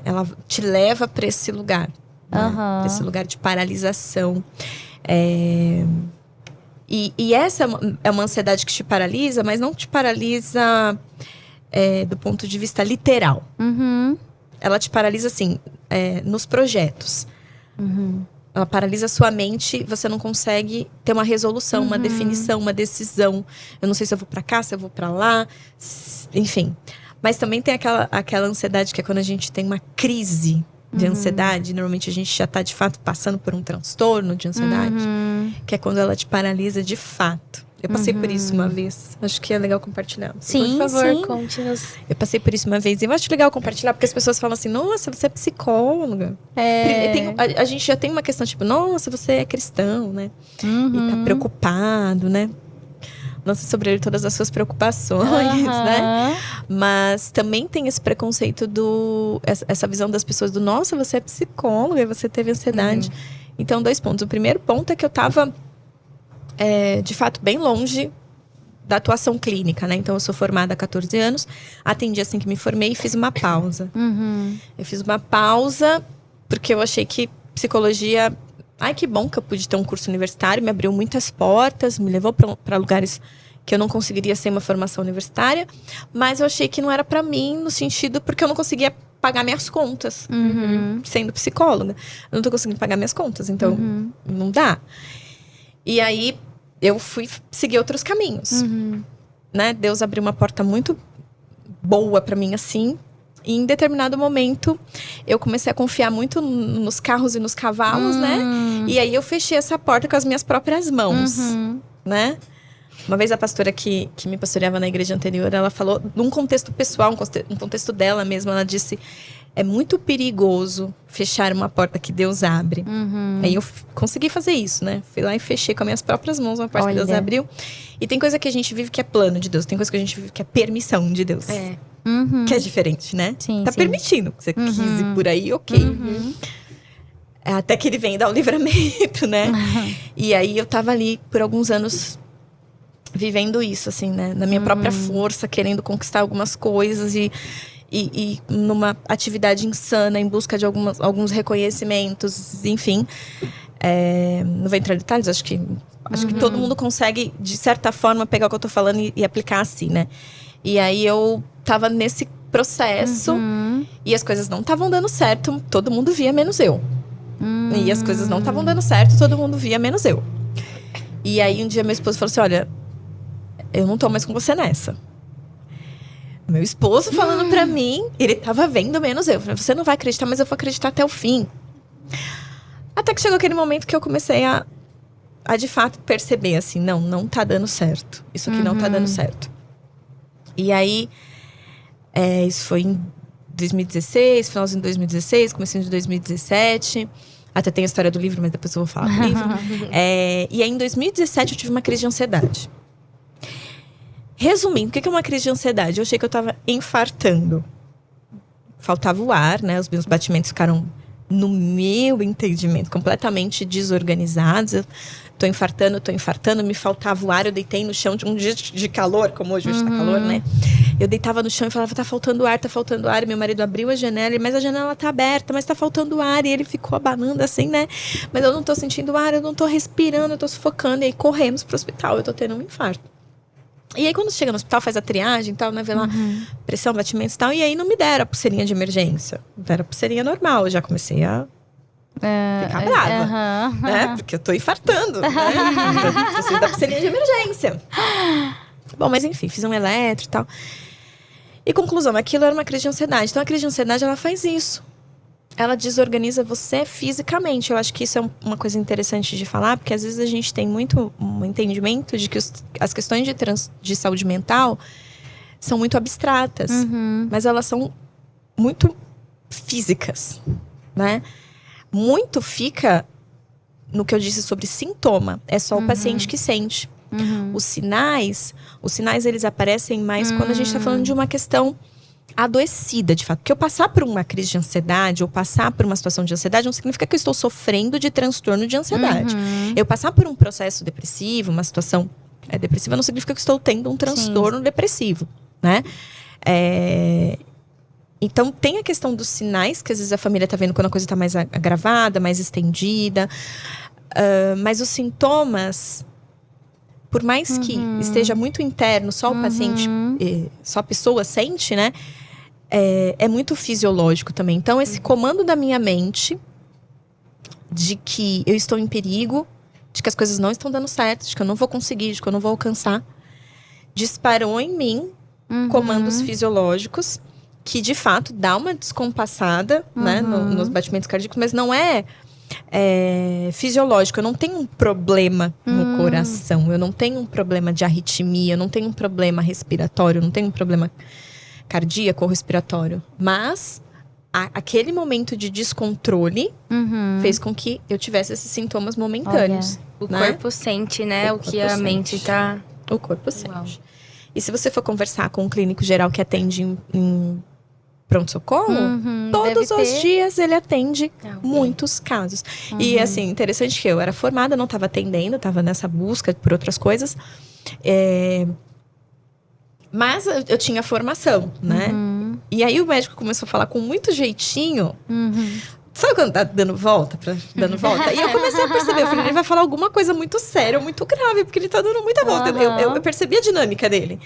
ela te leva para esse lugar, né? Pra esse lugar de paralisação. E essa é uma ansiedade que te paralisa, mas não te paralisa do ponto de vista literal. Ela te paralisa, assim, nos projetos. Ela paralisa a sua mente, você não consegue ter uma resolução, uma definição, uma decisão. Eu não sei se eu vou pra cá, se eu vou pra lá, enfim. Mas também tem aquela ansiedade que é quando a gente tem uma crise de ansiedade. Normalmente a gente já tá, de fato, passando por um transtorno de ansiedade. Que é quando ela te paralisa de fato. Eu passei por isso uma vez. Acho que é legal compartilhar. Sim, por favor, sim. conte-nos. Eu passei por isso uma vez. E eu acho legal compartilhar, porque as pessoas falam assim, nossa, você é psicóloga. A gente já tem uma questão tipo, nossa, você é cristão, né? E tá preocupado, né? Lança sobre ele todas as suas preocupações, né? Mas também tem esse preconceito essa visão das pessoas do, nossa, você é psicóloga e você teve ansiedade. Então, 2 pontos. O primeiro ponto é que eu tava, de fato, bem longe da atuação clínica, né? Então, eu sou formada há 14 anos, atendi assim que me formei e fiz uma pausa. Eu fiz uma pausa porque eu achei que psicologia... Ai, que bom que eu pude ter um curso universitário, me abriu muitas portas, me levou para lugares que eu não conseguiria sem uma formação universitária, mas eu achei que não era para mim, no sentido porque eu não conseguia pagar minhas contas, sendo psicóloga. Eu não tô conseguindo pagar minhas contas, então não dá. E aí eu fui seguir outros caminhos, né? Deus abriu uma porta muito boa para mim, assim. E em determinado momento, eu comecei a confiar muito nos carros e nos cavalos, né? E aí eu fechei essa porta com as minhas próprias mãos, né? Uma vez a pastora que me pastoreava na igreja anterior, ela falou, num contexto pessoal, um contexto dela mesma, ela disse, é muito perigoso fechar uma porta que Deus abre. Aí eu consegui fazer isso, né? Fui lá e fechei com as minhas próprias mãos uma porta que Deus abriu. E tem coisa que a gente vive que é plano de Deus, tem coisa que a gente vive que é permissão de Deus. Que é diferente, né? Sim, permitindo que você quis ir por aí, ok. Até que ele vem dar o livramento, né? E aí eu tava ali por alguns anos vivendo isso, assim, né? Na minha própria força, querendo conquistar algumas coisas e numa atividade insana em busca de alguns reconhecimentos, enfim. Não vou entrar em detalhes, acho que Acho que todo mundo consegue, de certa forma, pegar o que eu tô falando e aplicar assim, né? E aí eu tava nesse processo e as coisas não estavam dando certo, todo mundo via menos eu. E as coisas não estavam dando certo, todo mundo via menos eu. E aí um dia meu esposo falou assim: olha, eu não tô mais com você nessa. Meu esposo falando pra mim, ele tava vendo menos eu. Falei, você não vai acreditar, mas eu vou acreditar até o fim. Até que chegou aquele momento que eu comecei a de fato perceber assim, não tá dando certo. Isso aqui não tá dando certo. E aí, isso foi em 2016, finalzinho de 2016, comecinho de 2017. Até tem a história do livro, mas depois eu vou falar do livro. E aí, em 2017, eu tive uma crise de ansiedade. Resumindo, o que é uma crise de ansiedade? Eu achei que eu tava infartando. Faltava o ar, né? Os meus batimentos ficaram, no meu entendimento, completamente desorganizados. Eu tô infartando, me faltava o ar. Eu deitei no chão de um dia de calor, como hoje tá calor, né? Eu deitava no chão e falava, tá faltando ar. E meu marido abriu a janela, mas a janela tá aberta, mas tá faltando ar. E ele ficou abanando assim, né? Mas eu não tô sentindo ar, eu não tô respirando, eu tô sufocando. E aí corremos pro hospital, eu tô tendo um infarto. E aí, quando chega no hospital, faz a triagem e tal, né? Vê lá pressão, batimentos e tal. E aí, não me deram a pulseirinha de emergência. Deram a pulseirinha normal. Eu já comecei a ficar brava, né? Porque eu tô infartando, né? Então, preciso da pulseirinha de emergência. Bom, mas enfim, fiz um eletro e tal. E conclusão, aquilo era uma crise de ansiedade. Então, a crise de ansiedade, ela faz isso. Ela desorganiza você fisicamente. Eu acho que isso é uma coisa interessante de falar, porque às vezes a gente tem muito um entendimento de que as questões de saúde mental são muito abstratas, mas elas são muito físicas, né? Muito fica no que eu disse sobre sintoma. É só o paciente que sente. Os sinais eles aparecem mais quando a gente está falando de uma questão adoecida, de fato. Porque eu passar por uma crise de ansiedade ou passar por uma situação de ansiedade não significa que eu estou sofrendo de transtorno de ansiedade. Eu passar por um processo depressivo, uma situação depressiva, não significa que eu estou tendo um transtorno depressivo, né? Então, tem a questão dos sinais, que às vezes a família está vendo quando a coisa está mais agravada, mais estendida. Mas os sintomas, por mais que esteja muito interno, só o paciente, só a pessoa sente, né? É muito fisiológico também. Então, esse comando da minha mente de que eu estou em perigo, de que as coisas não estão dando certo, de que eu não vou conseguir, de que eu não vou alcançar, disparou em mim comandos fisiológicos que, de fato, dá uma descompassada, né, nos batimentos cardíacos, mas não é fisiológico. Eu não tenho um problema no coração, eu não tenho um problema de arritmia, eu não tenho um problema respiratório, eu não tenho um problema cardíaco ou respiratório. Mas aquele momento de descontrole fez com que eu tivesse esses sintomas momentâneos. O corpo sente, né? O que a mente tá... O corpo sente. E se você for conversar com um clínico geral que atende em pronto-socorro, todos os dias ele atende muitos casos. E assim, interessante que eu era formada, não estava atendendo, estava nessa busca por outras coisas. Mas eu tinha formação, né? E aí o médico começou a falar com muito jeitinho. Sabe quando tá dando volta? E eu comecei a perceber, eu falei, ele vai falar alguma coisa muito séria, muito grave, porque ele tá dando muita volta. Eu percebi a dinâmica dele.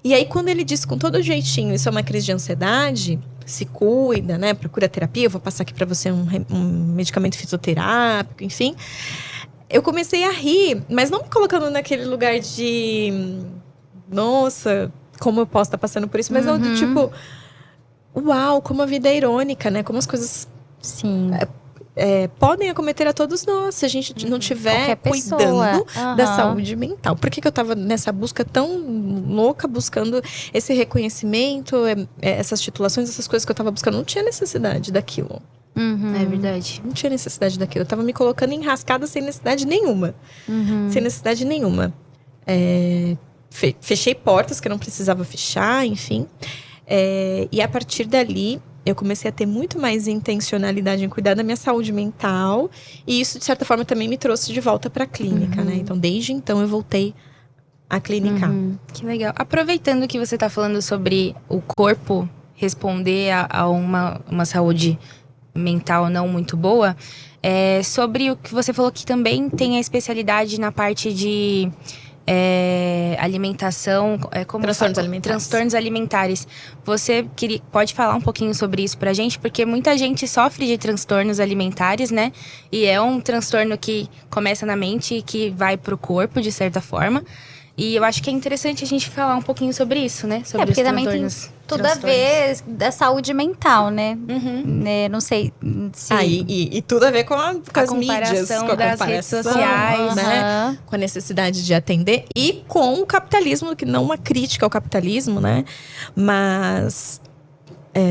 E aí, quando ele disse com todo jeitinho, isso é uma crise de ansiedade, se cuida, né? Procura terapia, eu vou passar aqui pra você um medicamento fitoterápico, enfim. Eu comecei a rir, mas não me colocando naquele lugar de... Nossa, como eu posso estar passando por isso? Mas não do tipo... Uau, como a vida é irônica, né? Como as coisas... Sim. Podem acometer a todos nós se a gente não estiver cuidando da saúde mental. Por que eu estava nessa busca tão louca, buscando esse reconhecimento, essas titulações, essas coisas que eu estava buscando? Não tinha necessidade daquilo. É verdade. Não tinha necessidade daquilo. Eu estava me colocando enrascada sem necessidade nenhuma. Sem necessidade nenhuma. Fechei portas que eu não precisava fechar, enfim. E a partir dali... eu comecei a ter muito mais intencionalidade em cuidar da minha saúde mental. E isso, de certa forma, também me trouxe de volta para a clínica, né? Então, desde então, eu voltei a clinicar. Que legal. Aproveitando que você está falando sobre o corpo responder a uma saúde mental não muito boa. Sobre o que você falou, que também tem a especialidade na parte de alimentação, transtornos alimentares. Você pode falar um pouquinho sobre isso pra gente? Porque muita gente sofre de transtornos alimentares, né? E é um transtorno que começa na mente e que vai pro corpo, de certa forma. E eu acho que é interessante a gente falar um pouquinho sobre isso, né? Sobre porque também tem tudo a ver da saúde mental, né? Não sei se... E tudo a ver com as mídias, com a das redes sociais, né? Com a necessidade de atender e com o capitalismo, que não uma crítica ao capitalismo, né? Mas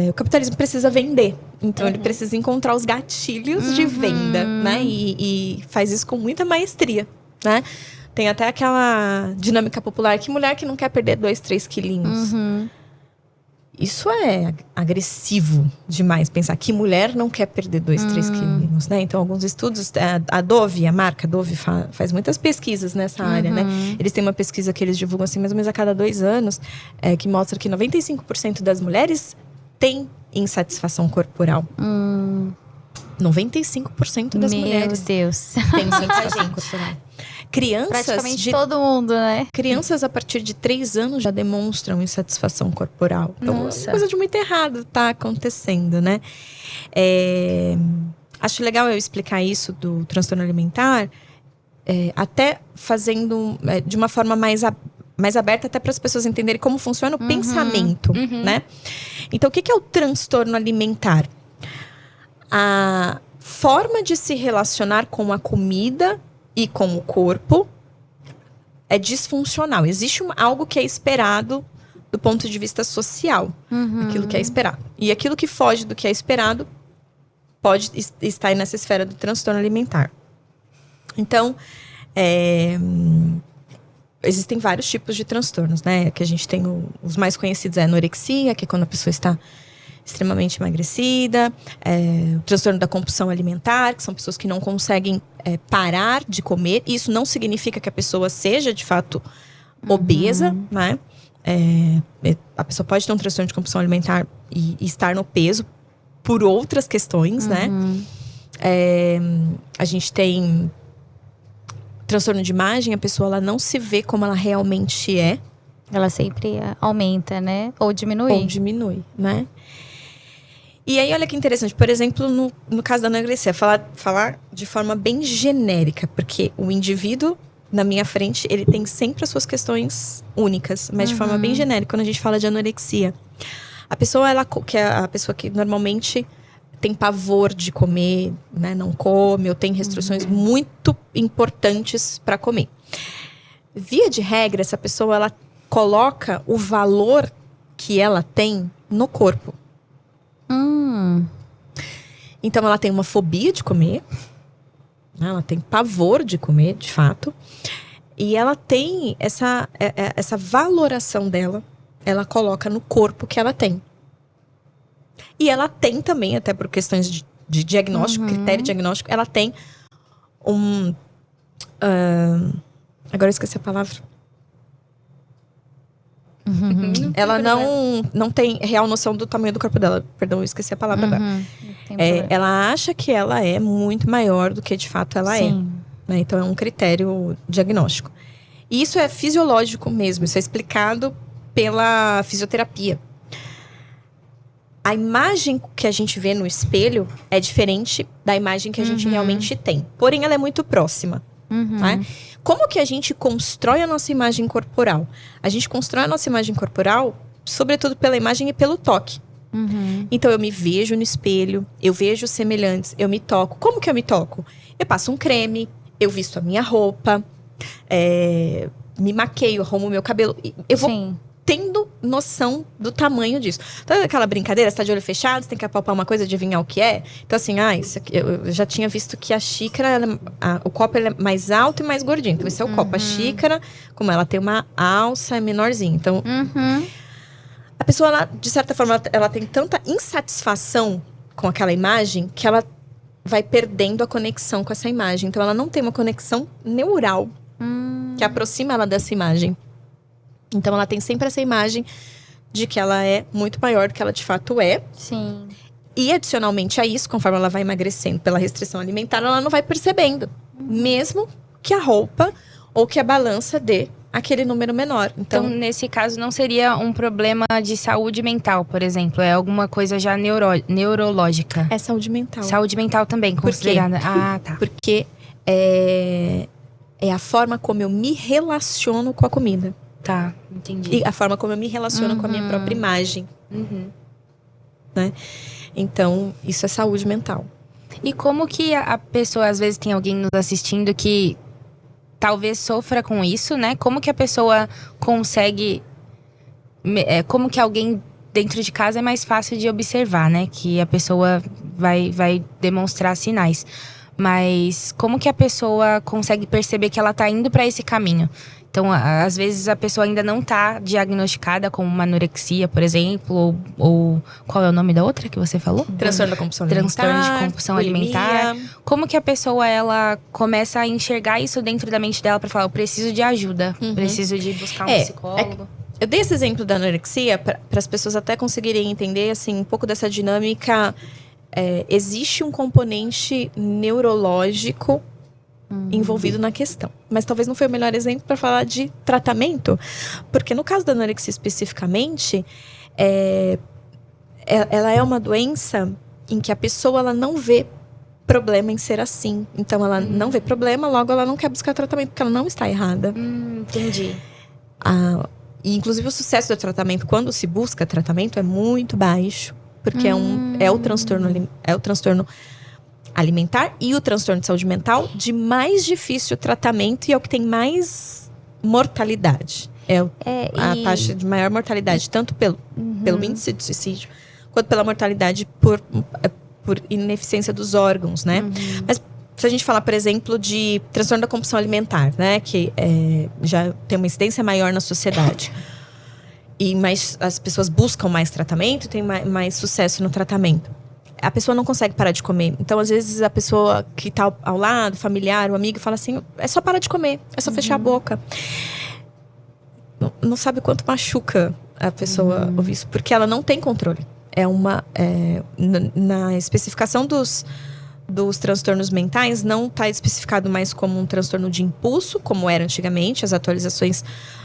o capitalismo precisa vender. Então ele precisa encontrar os gatilhos de venda, né? E faz isso com muita maestria, né? Tem até aquela dinâmica popular que mulher que não quer perder 2, 3 quilinhos. Isso é agressivo demais, pensar que mulher não quer perder 2, 3 quilinhos, né? Então, alguns estudos, a Dove, a marca Dove faz muitas pesquisas nessa área, né? Eles têm uma pesquisa que eles divulgam assim, mais ou menos a cada 2 anos, que mostra que 95% das mulheres têm insatisfação corporal. 95% das mulheres. Meu Deus. Têm insatisfação corporal. Crianças praticamente todo mundo, né? Crianças a partir de 3 anos já demonstram insatisfação corporal. Então, uma coisa de muito errado tá acontecendo, né? Acho legal eu explicar isso do transtorno alimentar, até fazendo de uma forma mais aberta, até para as pessoas entenderem como funciona o pensamento, né? Então, o que é o transtorno alimentar? A forma de se relacionar com a comida e com o corpo é disfuncional. Existe algo que é esperado do ponto de vista social. Aquilo que é esperado. E aquilo que foge do que é esperado pode estar nessa esfera do transtorno alimentar. Então, existem vários tipos de transtornos, né? Que a gente tem os mais conhecidos, a anorexia, que é quando a pessoa está extremamente emagrecida, o transtorno da compulsão alimentar, que são pessoas que não conseguem parar de comer. Isso não significa que a pessoa seja, de fato, obesa, né? A pessoa pode ter um transtorno de compulsão alimentar e estar no peso por outras questões, né? A gente tem transtorno de imagem, a pessoa ela não se vê como ela realmente é. Ela sempre aumenta, né? Ou diminui. Né? E aí, olha que interessante. Por exemplo, no caso da anorexia, falar de forma bem genérica. Porque o indivíduo, na minha frente, ele tem sempre as suas questões únicas. Mas de forma bem genérica, quando a gente fala de anorexia. A pessoa, que é a pessoa que normalmente tem pavor de comer, né? Não come, ou tem restrições muito importantes para comer. Via de regra, essa pessoa, ela coloca o valor que ela tem no corpo. Então ela tem uma fobia de comer, né? Ela tem pavor de comer, de fato, e ela tem essa valoração dela, ela coloca no corpo que ela tem. E ela tem também, até por questões de diagnóstico, critério diagnóstico, ela tem agora eu esqueci a palavra. Ela não tem real noção do tamanho do corpo dela. Perdão, eu esqueci a palavra agora. Ela acha que ela é muito maior do que de fato ela é. Né? Então é um critério diagnóstico. E isso é fisiológico mesmo. Isso é explicado pela fisioterapia. A imagem que a gente vê no espelho é diferente da imagem que a gente realmente tem. Porém, ela é muito próxima. Né? Como que a gente constrói a nossa imagem corporal? A gente constrói a nossa imagem corporal, sobretudo pela imagem e pelo toque. Então, eu me vejo no espelho, eu vejo semelhantes, eu me toco. Como que eu me toco? Eu passo um creme, eu visto a minha roupa, me maqueio, arrumo o meu cabelo. Eu vou tendo noção do tamanho disso. Então, aquela brincadeira, você tá de olho fechado, você tem que apalpar uma coisa, adivinhar o que é. Então, assim, isso aqui, eu já tinha visto que a xícara, o copo ele é mais alto e mais gordinho. Então, esse é o copo. A xícara, como ela tem uma alça, é menorzinha. Então, a pessoa, ela, de certa forma, ela tem tanta insatisfação com aquela imagem que ela vai perdendo a conexão com essa imagem. Então, ela não tem uma conexão neural que aproxima ela dessa imagem. Então, ela tem sempre essa imagem de que ela é muito maior do que ela de fato é. E adicionalmente a isso, conforme ela vai emagrecendo pela restrição alimentar, ela não vai percebendo. Mesmo que a roupa ou que a balança dê aquele número menor. Então, nesse caso, não seria um problema de saúde mental, por exemplo? É alguma coisa já neurológica? É saúde mental. Saúde mental também, considerada. Ah, tá. Porque é a forma como eu me relaciono com a comida. Tá, entendi. E a forma como eu me relaciono com a minha própria imagem. Uhum. Né? Então, isso é saúde mental. E como que a pessoa, às vezes tem alguém nos assistindo que talvez sofra com isso, né? Como que a pessoa consegue... como que alguém dentro de casa é mais fácil de observar, né? Que a pessoa vai demonstrar sinais. Mas como que a pessoa consegue perceber que ela tá indo para esse caminho? Então, às vezes, a pessoa ainda não tá diagnosticada com uma anorexia, por exemplo. Ou qual é o nome da outra que você falou? Transtorno da compulsão alimentar. Transtorno de compulsão alimentar. Como que a pessoa, ela começa a enxergar isso dentro da mente dela pra falar, eu preciso de ajuda. Preciso de buscar um psicólogo. Eu dei esse exemplo da anorexia para as pessoas até conseguirem entender, assim, um pouco dessa dinâmica. Existe um componente neurológico envolvido na questão. Mas talvez não foi o melhor exemplo para falar de tratamento. Porque no caso da anorexia especificamente, ela é uma doença em que a pessoa ela não vê problema em ser assim. Então ela não vê problema, logo ela não quer buscar tratamento, porque ela não está errada. Entendi. E inclusive o sucesso do tratamento, quando se busca tratamento, é muito baixo. Porque é o transtorno alimentar e o transtorno de saúde mental de mais difícil tratamento e é o que tem mais mortalidade. A taxa de maior mortalidade, tanto pelo índice de suicídio, quanto pela mortalidade por ineficiência dos órgãos, né? Mas se a gente falar, por exemplo, de transtorno da compulsão alimentar, né? Que já tem uma incidência maior na sociedade. Mas as pessoas buscam mais tratamento, tem mais sucesso no tratamento. A pessoa não consegue parar de comer. Então, às vezes, a pessoa que está ao lado, familiar, o amigo, fala assim, é só parar de comer, é só fechar a boca. Não sabe quanto machuca a pessoa ouvir isso, porque ela não tem controle. Na especificação dos transtornos mentais, não está especificado mais como um transtorno de impulso, como era antigamente. As atualizações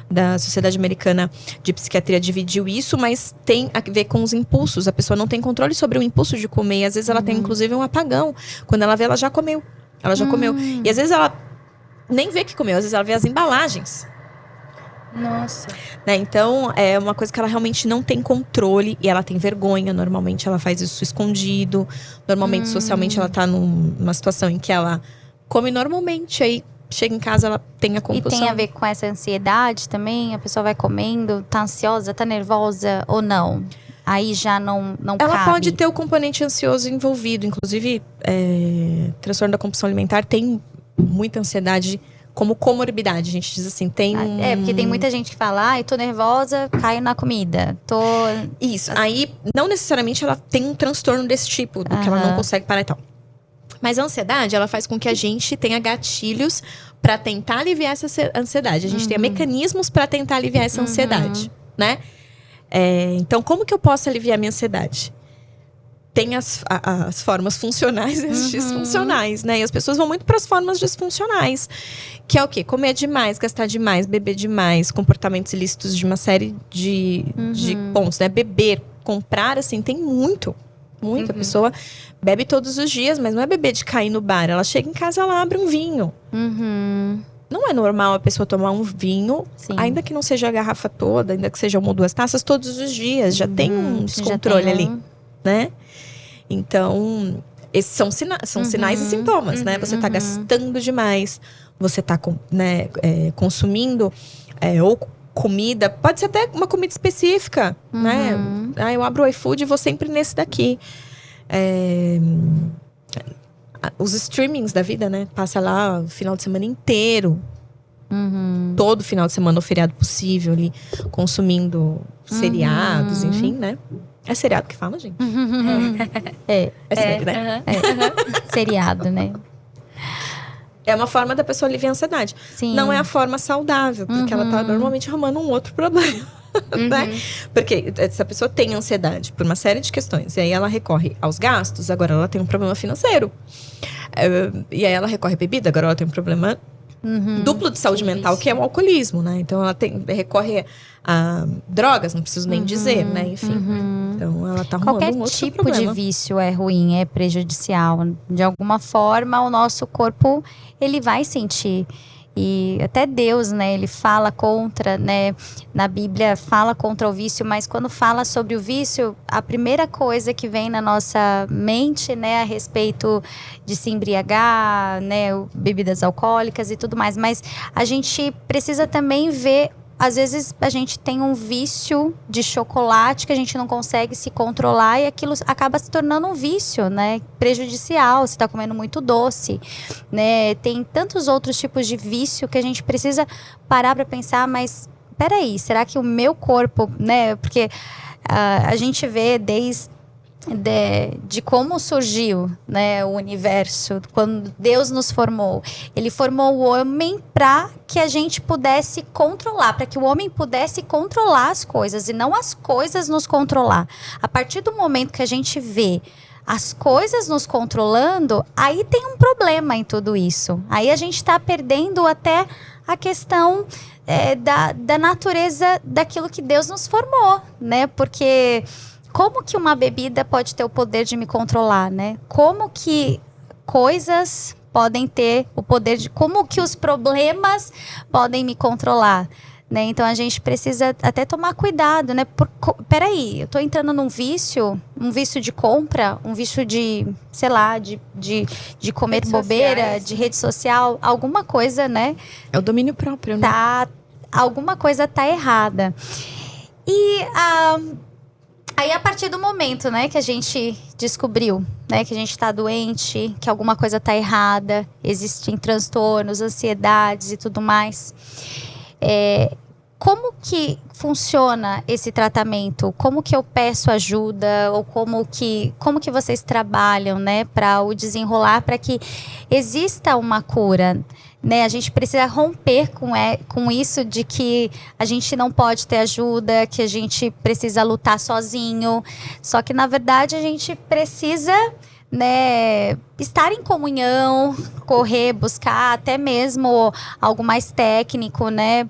da Sociedade Americana de Psiquiatria dividiu isso, mas tem a ver com os impulsos. A pessoa não tem controle sobre o impulso de comer. E às vezes ela tem, inclusive, um apagão. Quando ela vê, ela já comeu. Ela já comeu. E às vezes ela nem vê que comeu. Às vezes ela vê as embalagens. Nossa. Né? Então, é uma coisa que ela realmente não tem controle. E ela tem vergonha. Normalmente, ela faz isso escondido. Normalmente, socialmente, ela tá numa situação em que ela come normalmente. Aí, chega em casa, ela tem a compulsão. E tem a ver com essa ansiedade também? A pessoa vai comendo, tá ansiosa, tá nervosa ou não? Aí já não ela cabe. pode ter o componente ansioso envolvido. Inclusive, transtorno da compulsão alimentar tem muita ansiedade como comorbidade. A gente diz assim, tem... porque tem muita gente que fala, tô nervosa, caio na comida. Isso. Aí, não necessariamente ela tem um transtorno desse tipo, que ela não consegue parar e tal. Mas a ansiedade, ela faz com que a gente tenha gatilhos para tentar aliviar essa ansiedade. A gente tenha mecanismos para tentar aliviar essa ansiedade, né? Então, como que eu posso aliviar a minha ansiedade? Tem as formas funcionais e as disfuncionais, né? E as pessoas vão muito para as formas disfuncionais. Que é o quê? Comer demais, gastar demais, beber demais, comportamentos ilícitos de uma série de pontos, né? Beber, comprar, assim, tem muito. A pessoa bebe todos os dias, mas não é beber de cair no bar. Ela chega em casa, ela abre um vinho. Não é normal a pessoa tomar um vinho, ainda que não seja a garrafa toda, ainda que seja uma ou duas taças, todos os dias. Já tem um descontrole ali, né? Então, esses são sinais e sintomas, né? Você tá gastando demais, você tá consumindo ou comida, pode ser até uma comida específica, né? Eu abro o iFood e vou sempre nesse daqui. Os streamings da vida, né? Passa lá o final de semana inteiro. Todo final de semana, o feriado possível ali, consumindo seriados, enfim, né? É seriado que fala, gente? É sério, né? Seriado, né? É uma forma da pessoa aliviar a ansiedade. Sim. Não é a forma saudável, porque ela tá normalmente arrumando um outro problema. né? Porque essa pessoa tem ansiedade por uma série de questões. E aí ela recorre aos gastos, agora ela tem um problema financeiro. E aí ela recorre à bebida, agora ela tem um problema duplo de saúde mental, que é o alcoolismo, né? Então ela recorre a drogas, não preciso nem dizer, né? Enfim. Então ela tá arrumando Qualquer um outro tipo problema. de vício é ruim, é prejudicial. De alguma forma, o nosso corpo, ele vai sentir. E até Deus, né, ele fala contra, né, na Bíblia fala contra o vício, mas quando fala sobre o vício, a primeira coisa que vem na nossa mente, né, a respeito de se embriagar, né, bebidas alcoólicas e tudo mais, mas a gente precisa também ver. Às vezes a gente tem um vício de chocolate que a gente não consegue se controlar e aquilo acaba se tornando um vício, né? Prejudicial, você está comendo muito doce, né? Tem tantos outros tipos de vício que a gente precisa parar para pensar, mas peraí, será que o meu corpo, né? Porque a gente vê desde de como surgiu, né, o universo, quando Deus nos formou. Ele formou o homem para que a gente pudesse controlar, para que o homem pudesse controlar as coisas e não as coisas nos controlar. A partir do momento que a gente vê as coisas nos controlando, aí tem um problema em tudo isso. Aí a gente está perdendo até a questão da natureza daquilo que Deus nos formou, né? Porque como que uma bebida pode ter o poder de me controlar, né? Como que coisas podem ter o poder de... Como que os problemas podem me controlar, né? Então, a gente precisa até tomar cuidado, né? Peraí, eu tô entrando num vício, um vício de compra, um vício de, sei lá, de comer redes bobeira, sociais, de rede social, alguma coisa, né? É o domínio próprio, né? Alguma coisa tá errada. E aí, a partir do momento, né, que a gente descobriu, né, que a gente está doente, que alguma coisa está errada, existem transtornos, ansiedades e tudo mais, como que funciona esse tratamento? Como que eu peço ajuda? Ou como que vocês trabalham, né, para o desenrolar, para que exista uma cura? Né, a gente precisa romper com isso de que a gente não pode ter ajuda, que a gente precisa lutar sozinho. Só que, na verdade, a gente precisa, né, estar em comunhão, correr, buscar até mesmo algo mais técnico, né,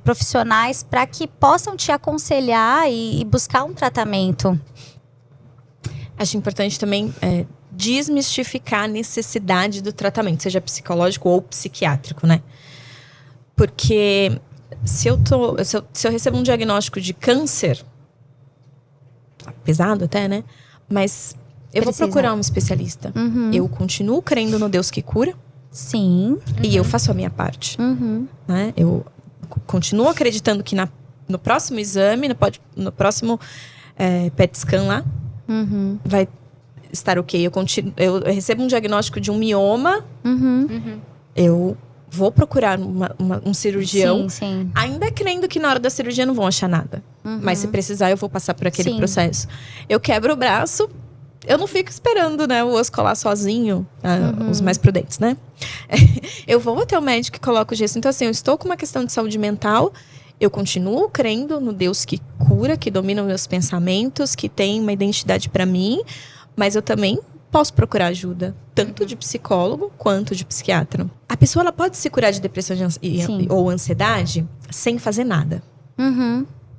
profissionais, para que possam te aconselhar e buscar um tratamento. Acho importante também desmistificar a necessidade do tratamento, seja psicológico ou psiquiátrico, né? Porque se eu recebo um diagnóstico de câncer, pesado até, né? Mas eu vou procurar um especialista. Eu continuo crendo no Deus que cura. Sim. E eu faço a minha parte. Né? Eu continuo acreditando que no próximo exame, no próximo PET scan lá, vai estar ok. Eu recebo um diagnóstico de um mioma, eu vou procurar um cirurgião, sim. Ainda crendo que na hora da cirurgia não vão achar nada. Mas se precisar, eu vou passar por aquele processo. Eu quebro o braço, eu não fico esperando, né, o osso colar sozinho, os mais prudentes, né? Eu vou até o médico e coloco o gesso. Então, assim, eu estou com uma questão de saúde mental, eu continuo crendo no Deus que cura, que domina os meus pensamentos, que tem uma identidade para mim, mas eu também posso procurar ajuda, tanto de psicólogo quanto de psiquiatra. A pessoa ela pode se curar de depressão ou ansiedade sem fazer nada.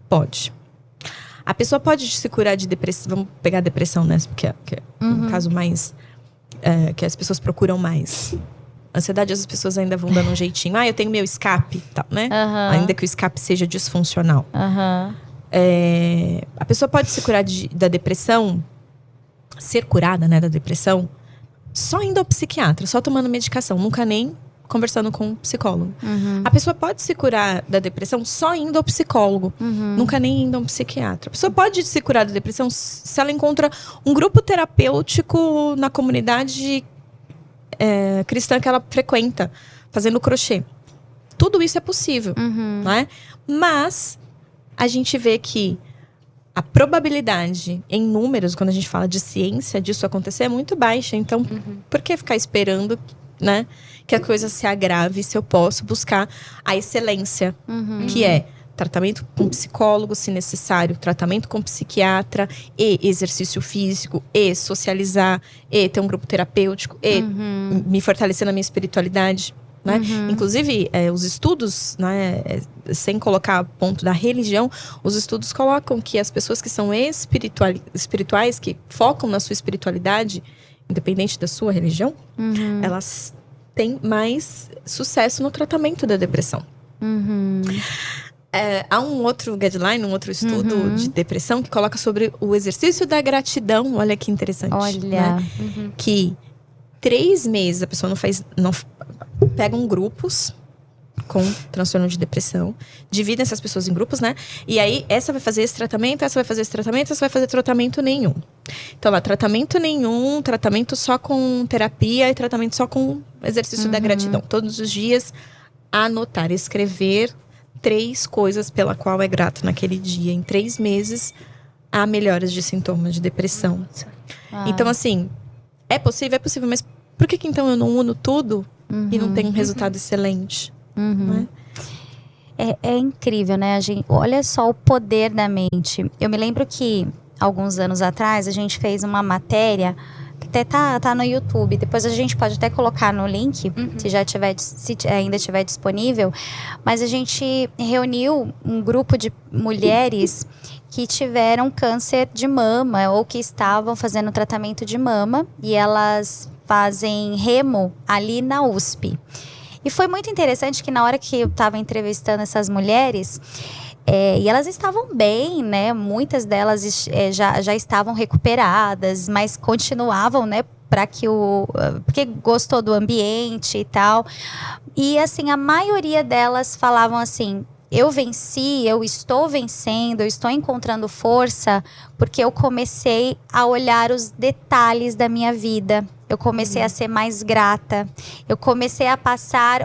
Pode. A pessoa pode se curar de depressão. Vamos pegar a depressão, né? Porque é um caso mais que as pessoas procuram mais. Ansiedade, as pessoas ainda vão dando um jeitinho. Eu tenho meu escape, tal, né? Ainda que o escape seja disfuncional. A pessoa pode se curar da depressão, ser curada, né, da depressão, só indo ao psiquiatra, só tomando medicação, nunca nem conversando com um psicólogo. A pessoa pode se curar da depressão só indo ao psicólogo, nunca nem indo a um psiquiatra. A pessoa pode se curar da depressão se ela encontra um grupo terapêutico na comunidade cristã que ela frequenta, fazendo crochê. Tudo isso é possível, né? Mas a gente vê que a probabilidade em números, quando a gente fala de ciência, disso acontecer é muito baixa. Então, por que ficar esperando, né, que a coisa se agrave se eu posso buscar a excelência, que é tratamento com psicólogo, se necessário, tratamento com psiquiatra, e exercício físico, e socializar, e ter um grupo terapêutico, e me fortalecer na minha espiritualidade. Né? Inclusive, os estudos, né, sem colocar ponto da religião, os estudos colocam que as pessoas que são espirituais, que focam na sua espiritualidade, independente da sua religião, elas têm mais sucesso no tratamento da depressão. Há um outro guideline, um outro estudo de depressão que coloca sobre o exercício da gratidão. Olha que interessante. Olha. Né? Que 3 meses a pessoa não pegam grupos com transtorno de depressão, dividem essas pessoas em grupos, né? E aí, essa vai fazer esse tratamento, essa vai fazer esse tratamento, essa vai fazer tratamento nenhum. Então, lá, tratamento nenhum, tratamento só com terapia e tratamento só com exercício da gratidão. Todos os dias, anotar, escrever 3 coisas pela qual é grato naquele dia. Em 3 meses, há melhoras de sintomas de depressão. Então, assim, é possível, mas por que então eu não uno tudo e não tenho um resultado excelente? Né? É incrível, né? Olha só o poder da mente. Eu me lembro que, alguns anos atrás, a gente fez uma matéria que até tá no YouTube. Depois a gente pode até colocar no link, se ainda estiver disponível. Mas a gente reuniu um grupo de mulheres que tiveram câncer de mama ou que estavam fazendo tratamento de mama. E elas fazem remo ali na USP. E foi muito interessante que na hora que eu estava entrevistando essas mulheres, e elas estavam bem, né? Muitas delas já estavam recuperadas, mas continuavam, né? Porque gostou do ambiente e tal. E assim, a maioria delas falavam assim: eu venci, eu estou vencendo, eu estou encontrando força porque eu comecei a olhar os detalhes da minha vida. Eu comecei a ser mais grata. Eu comecei a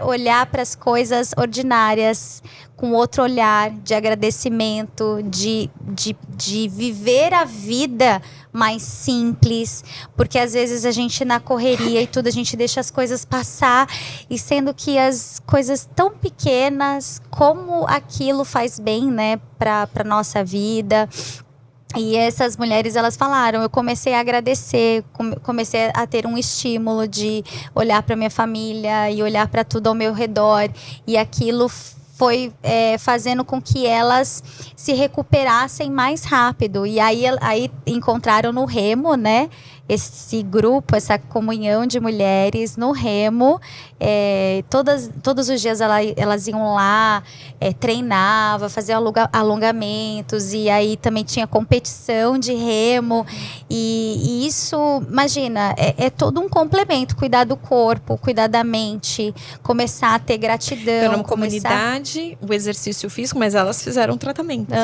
olhar para as coisas ordinárias com outro olhar de agradecimento, de viver a vida mais simples. Porque às vezes a gente na correria e tudo, a gente deixa as coisas passar. E sendo que as coisas tão pequenas, como aquilo faz bem, né, para nossa vida. E essas mulheres, elas falaram, eu comecei a agradecer, comecei a ter um estímulo de olhar para minha família e olhar para tudo ao meu redor. E aquilo foi fazendo com que elas se recuperassem mais rápido. E aí encontraram no remo, né? Esse grupo, essa comunhão de mulheres no remo. Todos os dias elas iam lá, treinava, fazia alongamentos. E aí também tinha competição de remo. E isso, imagina, é todo um complemento. Cuidar do corpo, cuidar da mente, começar a ter gratidão. Então, uma comunidade, o exercício físico, mas elas fizeram um tratamento.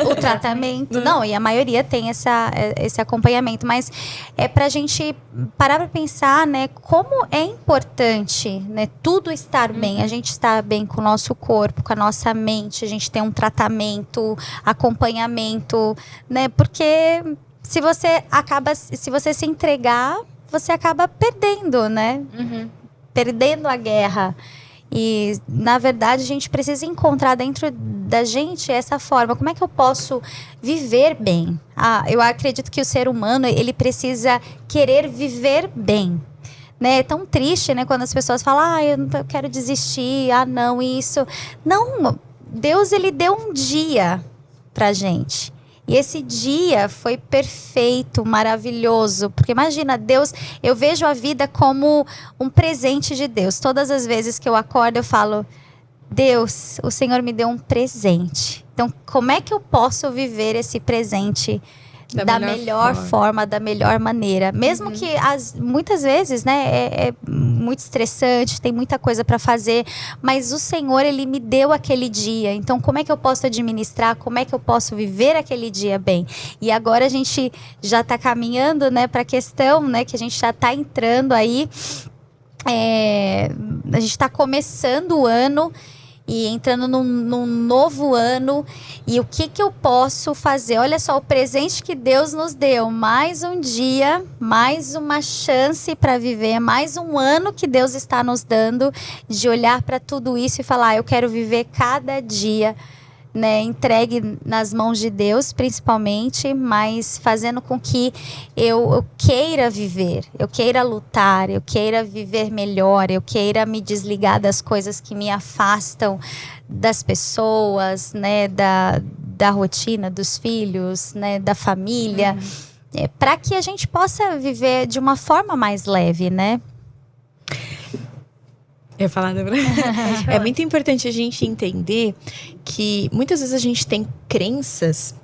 O tratamento. Não, e a maioria tem esse acompanhamento. Mas é pra gente parar pra pensar, né, como é importante, né, tudo estar bem. A gente estar bem com o nosso corpo, com a nossa mente, a gente ter um tratamento, acompanhamento, né, porque se você se entregar, você acaba perdendo, né, perdendo a guerra. E, na verdade, a gente precisa encontrar dentro da gente essa forma. Como é que eu posso viver bem? Eu acredito que o ser humano, ele precisa querer viver bem. Né? É tão triste, né, quando as pessoas falam, eu quero desistir, não, isso. Não, Deus, ele deu um dia pra gente. E esse dia foi perfeito, maravilhoso. Porque imagina, Deus, eu vejo a vida como um presente de Deus. Todas as vezes que eu acordo, eu falo, Deus, o Senhor me deu um presente. Então, como é que eu posso viver esse presente da melhor forma, da melhor maneira? Mesmo que muitas vezes, né, é muito estressante, tem muita coisa para fazer, mas o Senhor, ele me deu aquele dia. Então, como é que eu posso administrar? Como é que eu posso viver aquele dia bem? E agora a gente já está caminhando, né, para a questão, né, que a gente já está entrando aí. A gente está começando o ano e entrando num novo ano. E o que eu posso fazer? Olha só o presente que Deus nos deu. Mais um dia, mais uma chance para viver, mais um ano que Deus está nos dando de olhar para tudo isso e falar, eu quero viver cada dia né, entregue nas mãos de Deus, principalmente, mas fazendo com que eu queira viver, eu queira lutar, eu queira viver melhor, eu queira me desligar das coisas que me afastam das pessoas, né, da rotina, dos filhos, né, da família, para que a gente possa viver de uma forma mais leve, né? Eu ia falar, Débora. É muito importante a gente entender que muitas vezes a gente tem crenças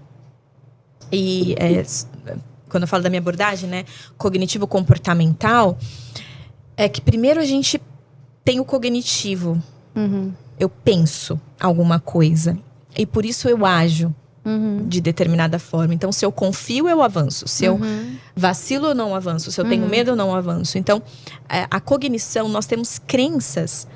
e quando eu falo da minha abordagem, né, cognitivo-comportamental, é que primeiro a gente tem o cognitivo. Eu penso alguma coisa e por isso eu ajo de determinada forma. Então, se eu confio, eu avanço. Se eu vacilo, eu não avanço. Se eu tenho medo, eu não avanço. Então, a cognição, nós temos crenças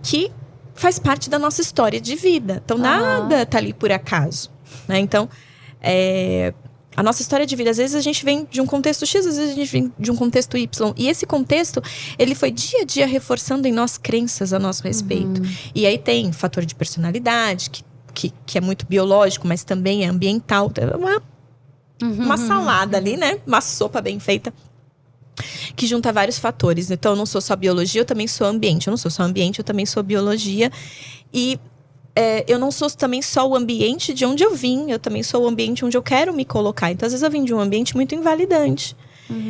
que faz parte da nossa história de vida. Então, nada tá ali por acaso, né? Então, a nossa história de vida, às vezes a gente vem de um contexto X, às vezes a gente vem de um contexto Y. E esse contexto, ele foi dia a dia reforçando em nós crenças a nosso respeito. E aí tem fator de personalidade, que é muito biológico, mas também é ambiental. Uma salada ali, né? Uma sopa bem feita. Que junta vários fatores. Então, eu não sou só biologia, eu também sou ambiente. Eu não sou só ambiente, eu também sou biologia. E eu não sou também só o ambiente de onde eu vim. Eu também sou o ambiente onde eu quero me colocar. Então, às vezes eu vim de um ambiente muito invalidante.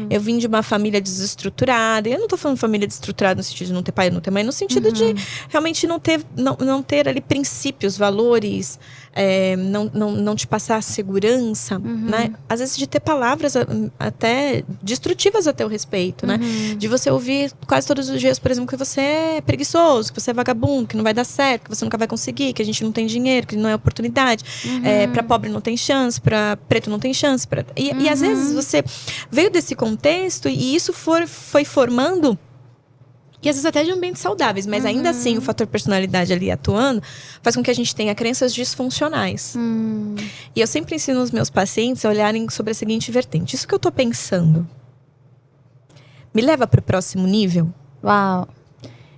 Eu vim de uma família desestruturada. E eu não tô falando família desestruturada no sentido de não ter pai, não ter mãe. No sentido de realmente não ter ali princípios, valores. Não te passar segurança, né? Às vezes de ter palavras até destrutivas a teu respeito, né? De você ouvir quase todos os dias, por exemplo, que você é preguiçoso, que você é vagabundo, que não vai dar certo, que você nunca vai conseguir, que a gente não tem dinheiro, que não é oportunidade. Pra pobre não tem chance, pra preto não tem chance. E às vezes você veio desse contexto e isso foi formando. E às vezes até de ambientes saudáveis, mas ainda assim o fator personalidade ali atuando faz com que a gente tenha crenças disfuncionais. E eu sempre ensino os meus pacientes a olharem sobre a seguinte vertente: isso que eu tô pensando me leva para o próximo nível? Uau!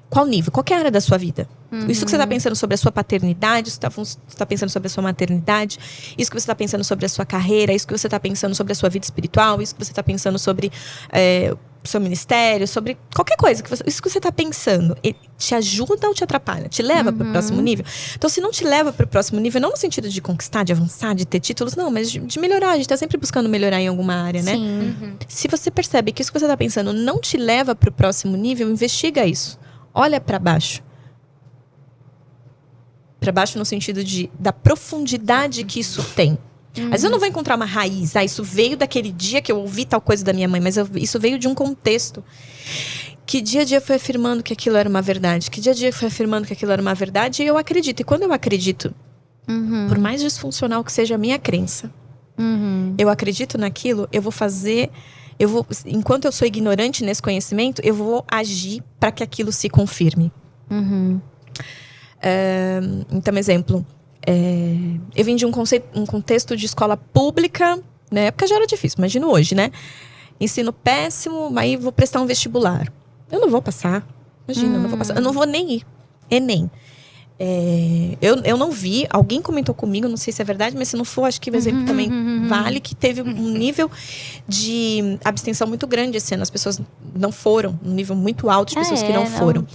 Qual nível? Qual que é a área da sua vida? Isso que você está pensando sobre a sua paternidade, isso que você está pensando sobre a sua maternidade, isso que você está pensando sobre a sua carreira, isso que você está pensando sobre a sua vida espiritual, isso que você está pensando sobre o seu ministério, sobre qualquer coisa. Isso que você está pensando, ele te ajuda ou te atrapalha? Te leva para o próximo nível? Então, se não te leva para o próximo nível, não no sentido de conquistar, de avançar, de ter títulos, não, mas de melhorar. A gente está sempre buscando melhorar em alguma área, né? Se você percebe que isso que você está pensando não te leva para o próximo nível, investiga isso. Olha para baixo. Para baixo no sentido da profundidade que isso tem. Às vezes eu não vou encontrar uma raiz. Isso veio daquele dia que eu ouvi tal coisa da minha mãe, mas isso veio de um contexto que dia a dia foi afirmando que aquilo era uma verdade. Que dia a dia foi afirmando que aquilo era uma verdade. E eu acredito. E quando eu acredito, por mais disfuncional que seja a minha crença, eu acredito naquilo, eu vou fazer... enquanto eu sou ignorante nesse conhecimento, eu vou agir para que aquilo se confirme. Então, exemplo, eu vim de um contexto de escola pública, na época já era difícil, imagino hoje, né? Ensino péssimo, aí vou prestar um vestibular. Eu não vou passar, imagina, eu não vou passar. Eu não vou nem ir, Enem. Eu não vi, alguém comentou comigo, não sei se é verdade, mas se não for, acho que o exemplo também vale, que teve um nível de abstenção muito grande esse ano. As pessoas não foram, um nível muito alto de pessoas que não foram.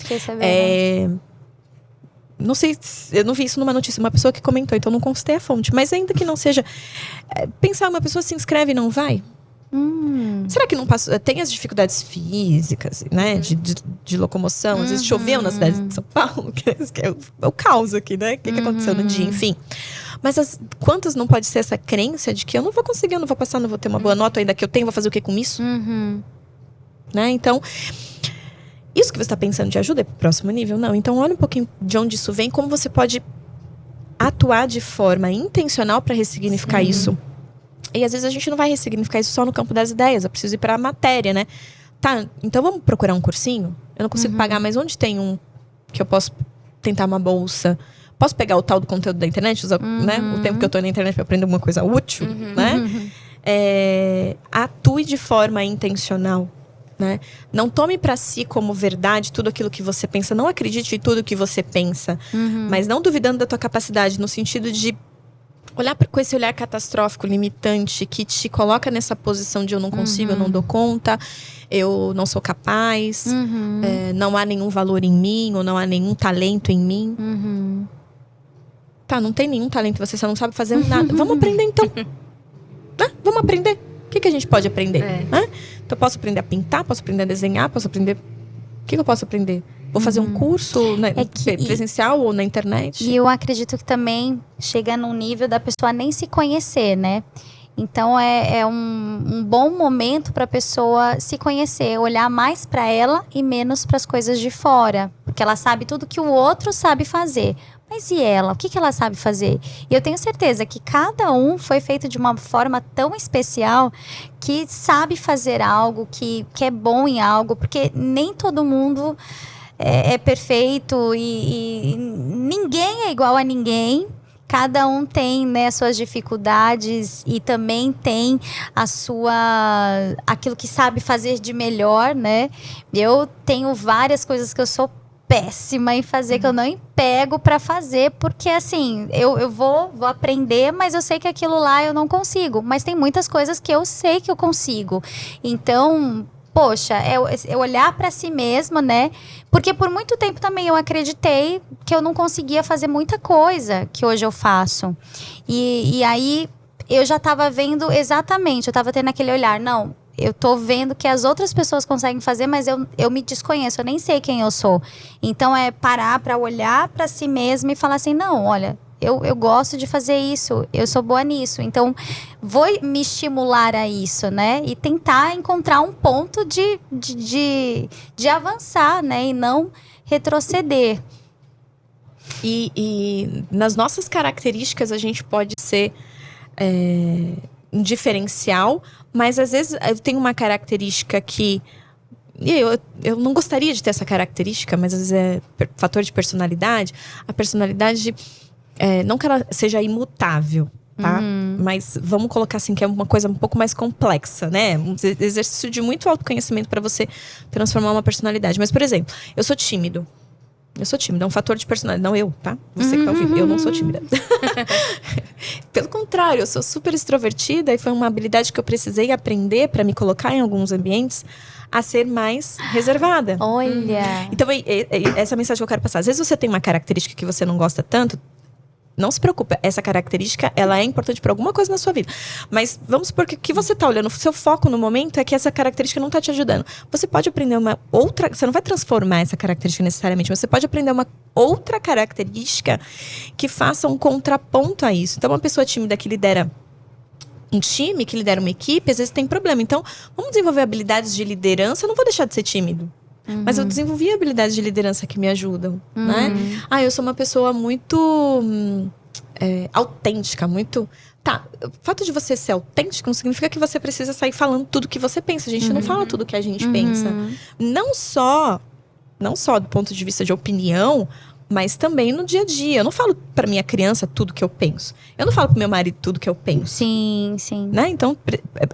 Não sei, eu não vi isso numa notícia, uma pessoa que comentou, então não consultei a fonte. Mas ainda que não seja, pensar, uma pessoa se inscreve e não vai? Será que não passa? Tem as dificuldades físicas, né? De locomoção. Às vezes choveu na cidade de São Paulo, que é o caos aqui, né? O que aconteceu no dia, enfim. Mas quantas não pode ser essa crença de que eu não vou conseguir, eu não vou passar, não vou ter uma boa nota, ainda que eu tenho, vou fazer o que com isso? Né? Então, isso que você está pensando te ajuda para o próximo nível? Não. Então, olha um pouquinho de onde isso vem, como você pode atuar de forma intencional para ressignificar isso. E às vezes a gente não vai ressignificar isso só no campo das ideias. Eu preciso ir para a matéria, né? Tá, então vamos procurar um cursinho? Eu não consigo pagar, mas onde tem um que eu posso tentar uma bolsa? Posso pegar o tal do conteúdo da internet? Né? O tempo que eu estou na internet para aprender alguma coisa útil, né? Atue de forma intencional. né? Não tome para si como verdade tudo aquilo que você pensa. Não acredite em tudo que você pensa. Mas não duvidando da tua capacidade, no sentido de olhar com esse olhar catastrófico, limitante, que te coloca nessa posição de eu não consigo, eu não dou conta, eu não sou capaz, não há nenhum valor em mim, ou não há nenhum talento em mim. Tá, não tem nenhum talento, você só não sabe fazer nada. Vamos aprender então. Vamos aprender. O que a gente pode aprender? Então, eu posso aprender a pintar, posso aprender a desenhar, posso aprender... O que eu posso aprender? Vou fazer um curso presencial ou na internet? E eu acredito que também chega num nível da pessoa nem se conhecer, né? Então, é um bom momento para a pessoa se conhecer, olhar mais para ela e menos para as coisas de fora. Porque ela sabe tudo que o outro sabe fazer. Mas e ela? O que ela sabe fazer? E eu tenho certeza que cada um foi feito de uma forma tão especial que sabe fazer algo, que é bom em algo. Porque nem todo mundo é perfeito e ninguém é igual a ninguém. Cada um tem, né, suas dificuldades e também tem aquilo que sabe fazer de melhor, né? Eu tenho várias coisas que eu sou péssima em fazer, que eu não pego para fazer, porque assim, eu vou aprender, mas eu sei que aquilo lá eu não consigo. Mas tem muitas coisas que eu sei que eu consigo. Então, poxa, é olhar para si mesmo, né? Porque por muito tempo também eu acreditei que eu não conseguia fazer muita coisa que hoje eu faço. E aí eu já estava vendo exatamente, eu estava tendo aquele olhar, não, eu tô vendo que as outras pessoas conseguem fazer, mas eu me desconheço, eu nem sei quem eu sou. Então é parar para olhar para si mesmo e falar assim, não, olha, eu gosto de fazer isso, eu sou boa nisso, então vou me estimular a isso, né? E tentar encontrar um ponto de avançar, né? E não retroceder. E nas nossas características a gente pode ser um diferencial, mas às vezes eu tenho uma característica que eu não gostaria de ter essa característica, mas às vezes é fator de personalidade. A personalidade, não que ela seja imutável, tá? Mas vamos colocar assim, que é uma coisa um pouco mais complexa, né? Um exercício de muito autoconhecimento para você transformar uma personalidade. Mas, por exemplo, eu sou tímido. É um fator de personalidade. Não eu, tá? Você que tá ouvindo. Eu não sou tímida. Pelo contrário, eu sou super extrovertida e foi uma habilidade que eu precisei aprender para me colocar em alguns ambientes a ser mais reservada. Olha! Então, essa é a mensagem que eu quero passar. Às vezes você tem uma característica que você não gosta tanto, não se preocupe, essa característica, ela é importante para alguma coisa na sua vida. Mas vamos supor que o que você tá olhando, o seu foco no momento é que essa característica não tá te ajudando. Você pode aprender uma outra, você não vai transformar essa característica necessariamente, mas você pode aprender uma outra característica que faça um contraponto a isso. Então, uma pessoa tímida que lidera um time, que lidera uma equipe, às vezes tem problema. Então, vamos desenvolver habilidades de liderança, eu não vou deixar de ser tímido. Mas eu desenvolvi habilidades de liderança que me ajudam, né? Eu sou uma pessoa muito autêntica, muito... Tá, o fato de você ser autêntico não significa que você precisa sair falando tudo que você pensa. A gente não fala tudo que a gente pensa. Não só do ponto de vista de opinião, mas também no dia a dia. Eu não falo pra minha criança tudo que eu penso. Eu não falo pro meu marido tudo que eu penso. Sim, sim. Né? Então,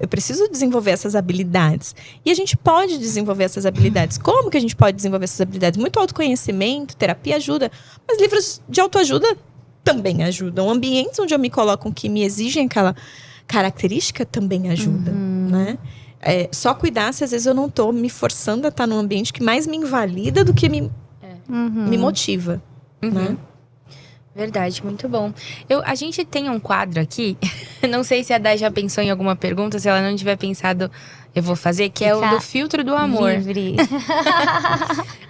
eu preciso desenvolver essas habilidades. E a gente pode desenvolver essas habilidades. Como que a gente pode desenvolver essas habilidades? Muito autoconhecimento, terapia ajuda. Mas livros de autoajuda também ajudam. Ambientes onde eu me coloco que me exigem aquela característica também ajudam, né? Só cuidar se às vezes eu não tô me forçando a estar num ambiente que mais me invalida do que me motiva, né? Verdade, muito bom. A gente tem um quadro aqui, não sei se a Day já pensou em alguma pergunta, se ela não tiver pensado, eu vou fazer, que é o do filtro do amor. Livre.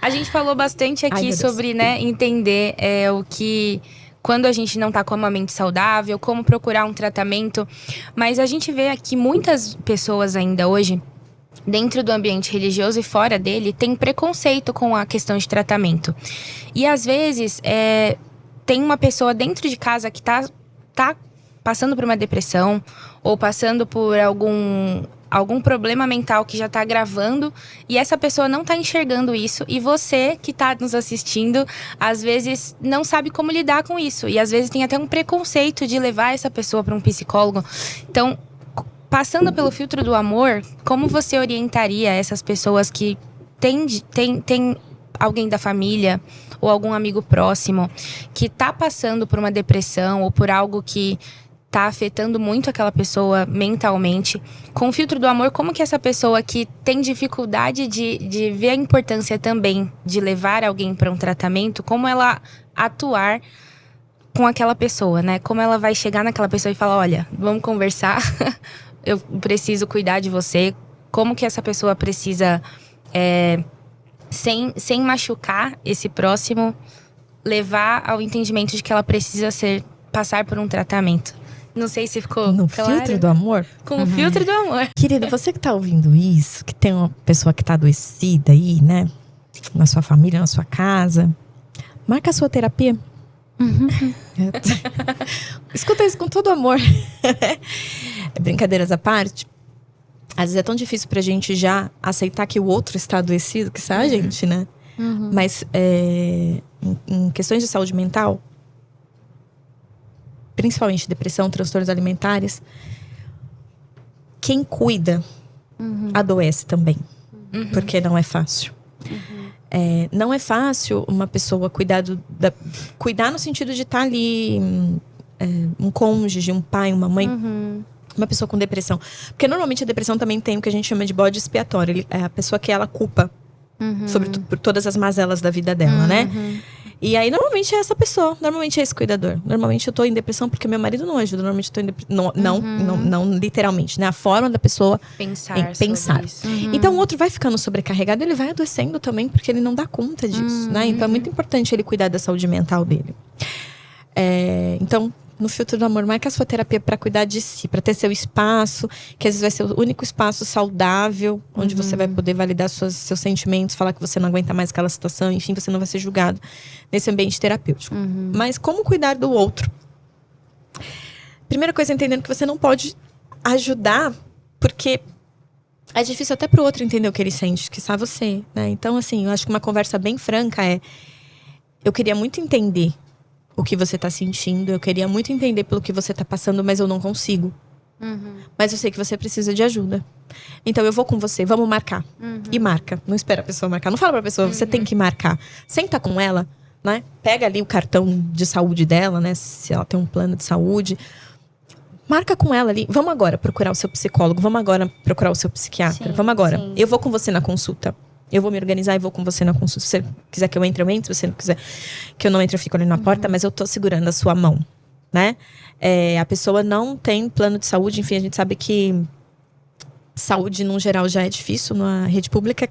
A gente falou bastante aqui sobre, né, entender o que... Quando a gente não tá com uma mente saudável, como procurar um tratamento. Mas a gente vê aqui muitas pessoas ainda hoje, dentro do ambiente religioso e fora dele, tem preconceito com a questão de tratamento. E às vezes, tem uma pessoa dentro de casa que tá passando por uma depressão ou passando por algum problema mental que já tá agravando e essa pessoa não tá enxergando isso e você que tá nos assistindo, às vezes não sabe como lidar com isso e às vezes tem até um preconceito de levar essa pessoa para um psicólogo. Então, passando pelo filtro do amor, como você orientaria essas pessoas que tem alguém da família ou algum amigo próximo que tá passando por uma depressão ou por algo que tá afetando muito aquela pessoa mentalmente? Com o filtro do amor, como que essa pessoa que tem dificuldade de ver a importância também de levar alguém para um tratamento, como ela atuar com aquela pessoa, né? Como ela vai chegar naquela pessoa e falar, olha, vamos conversar, eu preciso cuidar de você. Como que essa pessoa precisa, sem machucar esse próximo, levar ao entendimento de que ela precisa passar por um tratamento? Não sei se ficou No claro. filtro do amor? Com o filtro do amor. Querido, você que tá ouvindo isso, que tem uma pessoa que tá adoecida aí, né? Na sua família, na sua casa. Marca a sua terapia. Escuta isso com todo amor. Brincadeiras à parte. Às vezes é tão difícil pra gente já aceitar que o outro está adoecido, que está a gente, né? Mas em questões de saúde mental, principalmente depressão, transtornos alimentares, quem cuida adoece também. Porque não é fácil. Não é fácil uma pessoa cuidar no sentido de estar ali, um cônjuge, um pai, uma mãe, uma pessoa com depressão. Porque normalmente a depressão também tem o que a gente chama de bode expiatório. É a pessoa que ela culpa sobretudo por todas as mazelas da vida dela, né? E aí, normalmente é essa pessoa. Normalmente é esse cuidador. Normalmente eu tô em depressão porque meu marido não ajuda. Normalmente eu tô em depressão. Não literalmente, né? A forma da pessoa Pensar. Pensar. Isso. Então, o outro vai ficando sobrecarregado. Ele vai adoecendo também porque ele não dá conta disso, né? Então, é muito importante ele cuidar da saúde mental dele. Então, no filtro do amor, marca a sua terapia para cuidar de si, para ter seu espaço, que às vezes vai ser o único espaço saudável, onde você vai poder validar seus sentimentos, falar que você não aguenta mais aquela situação, enfim, você não vai ser julgado nesse ambiente terapêutico. Mas como cuidar do outro? Primeira coisa, entendendo que você não pode ajudar, porque é difícil até pro outro entender o que ele sente, que só você, né? Então, assim, eu acho que uma conversa bem franca eu queria muito entender o que você tá sentindo, eu queria muito entender pelo que você tá passando, mas eu não consigo. Mas eu sei que você precisa de ajuda. Então eu vou com você, vamos marcar. E marca, não espera a pessoa marcar. Não fala pra pessoa, você tem que marcar. Senta com ela, né? Pega ali o cartão de saúde dela, né? Se ela tem um plano de saúde. Marca com ela ali, vamos agora procurar o seu psicólogo, vamos agora procurar o seu psiquiatra, Sim, vamos agora. sim. Eu vou com você na consulta. Eu vou me organizar e vou com você na consulta. Se você quiser que eu entre, eu entro. Se você não quiser que eu não entre, eu fico ali na porta. Mas eu tô segurando a sua mão, né? A pessoa não tem plano de saúde. Enfim, a gente sabe que saúde, no geral, já é difícil. Na rede pública,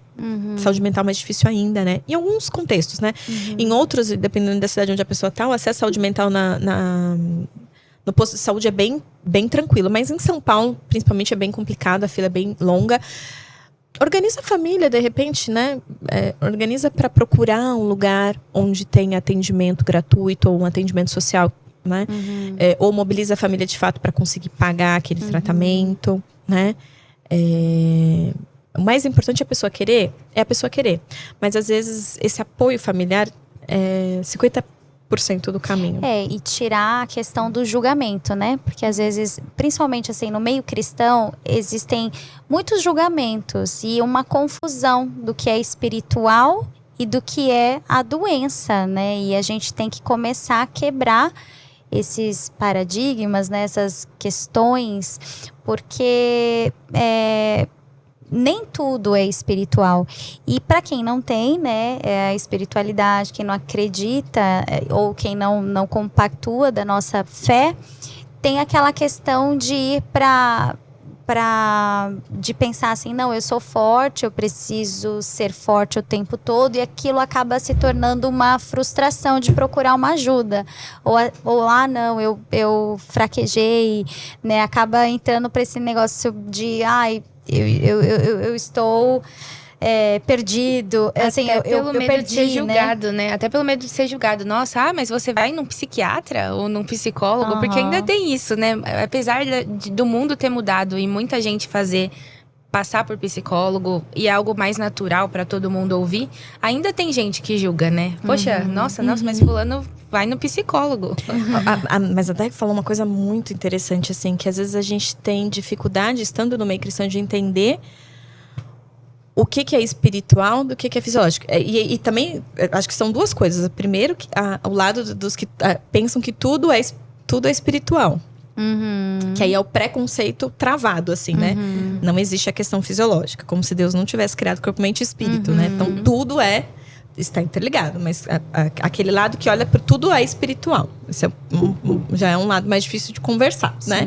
saúde mental é mais difícil ainda, né? Em alguns contextos, né? Em outros, dependendo da cidade onde a pessoa tá, o acesso à saúde mental no posto de saúde é bem, bem tranquilo. Mas em São Paulo, principalmente, é bem complicado. A fila é bem longa. Organiza a família, de repente, né? Organiza para procurar um lugar onde tem atendimento gratuito ou um atendimento social, né? Ou mobiliza a família de fato para conseguir pagar aquele tratamento, né? O mais importante é a pessoa querer, Mas às vezes esse apoio familiar é 50% do caminho. E tirar a questão do julgamento, né? Porque às vezes, principalmente assim, no meio cristão, existem muitos julgamentos e uma confusão do que é espiritual e do que é a doença, né? E a gente tem que começar a quebrar esses paradigmas, né? Essas questões, porque nem tudo é espiritual. E para quem não tem, né, a espiritualidade, quem não acredita ou quem não compactua da nossa fé, tem aquela questão de ir de pensar assim, não, eu sou forte, eu preciso ser forte o tempo todo, e aquilo acaba se tornando uma frustração de procurar uma ajuda. Ou não, eu fraquejei, né? Acaba entrando para esse negócio de, eu estou perdido. Assim, Pelo medo perdi, de ser julgado, né? Até pelo medo de ser julgado. Nossa, mas você vai num psiquiatra ou num psicólogo? Porque ainda tem isso, né? Apesar do mundo ter mudado e muita gente fazer passar por psicólogo e é algo mais natural pra todo mundo ouvir, ainda tem gente que julga, né? Poxa, nossa, mas fulano vai no psicólogo. Mas até falou uma coisa muito interessante, assim, que às vezes a gente tem dificuldade, estando no meio cristão, de entender o que é espiritual do que é fisiológico. E também, acho que são duas coisas. Primeiro, o lado dos que pensam que tudo é espiritual. Que aí é o preconceito travado, assim, né? Não existe a questão fisiológica. Como se Deus não tivesse criado corpo, mente e espírito, né? Então, tudo está interligado. Mas aquele lado que olha para tudo é espiritual. Esse já é um lado mais difícil de conversar, né?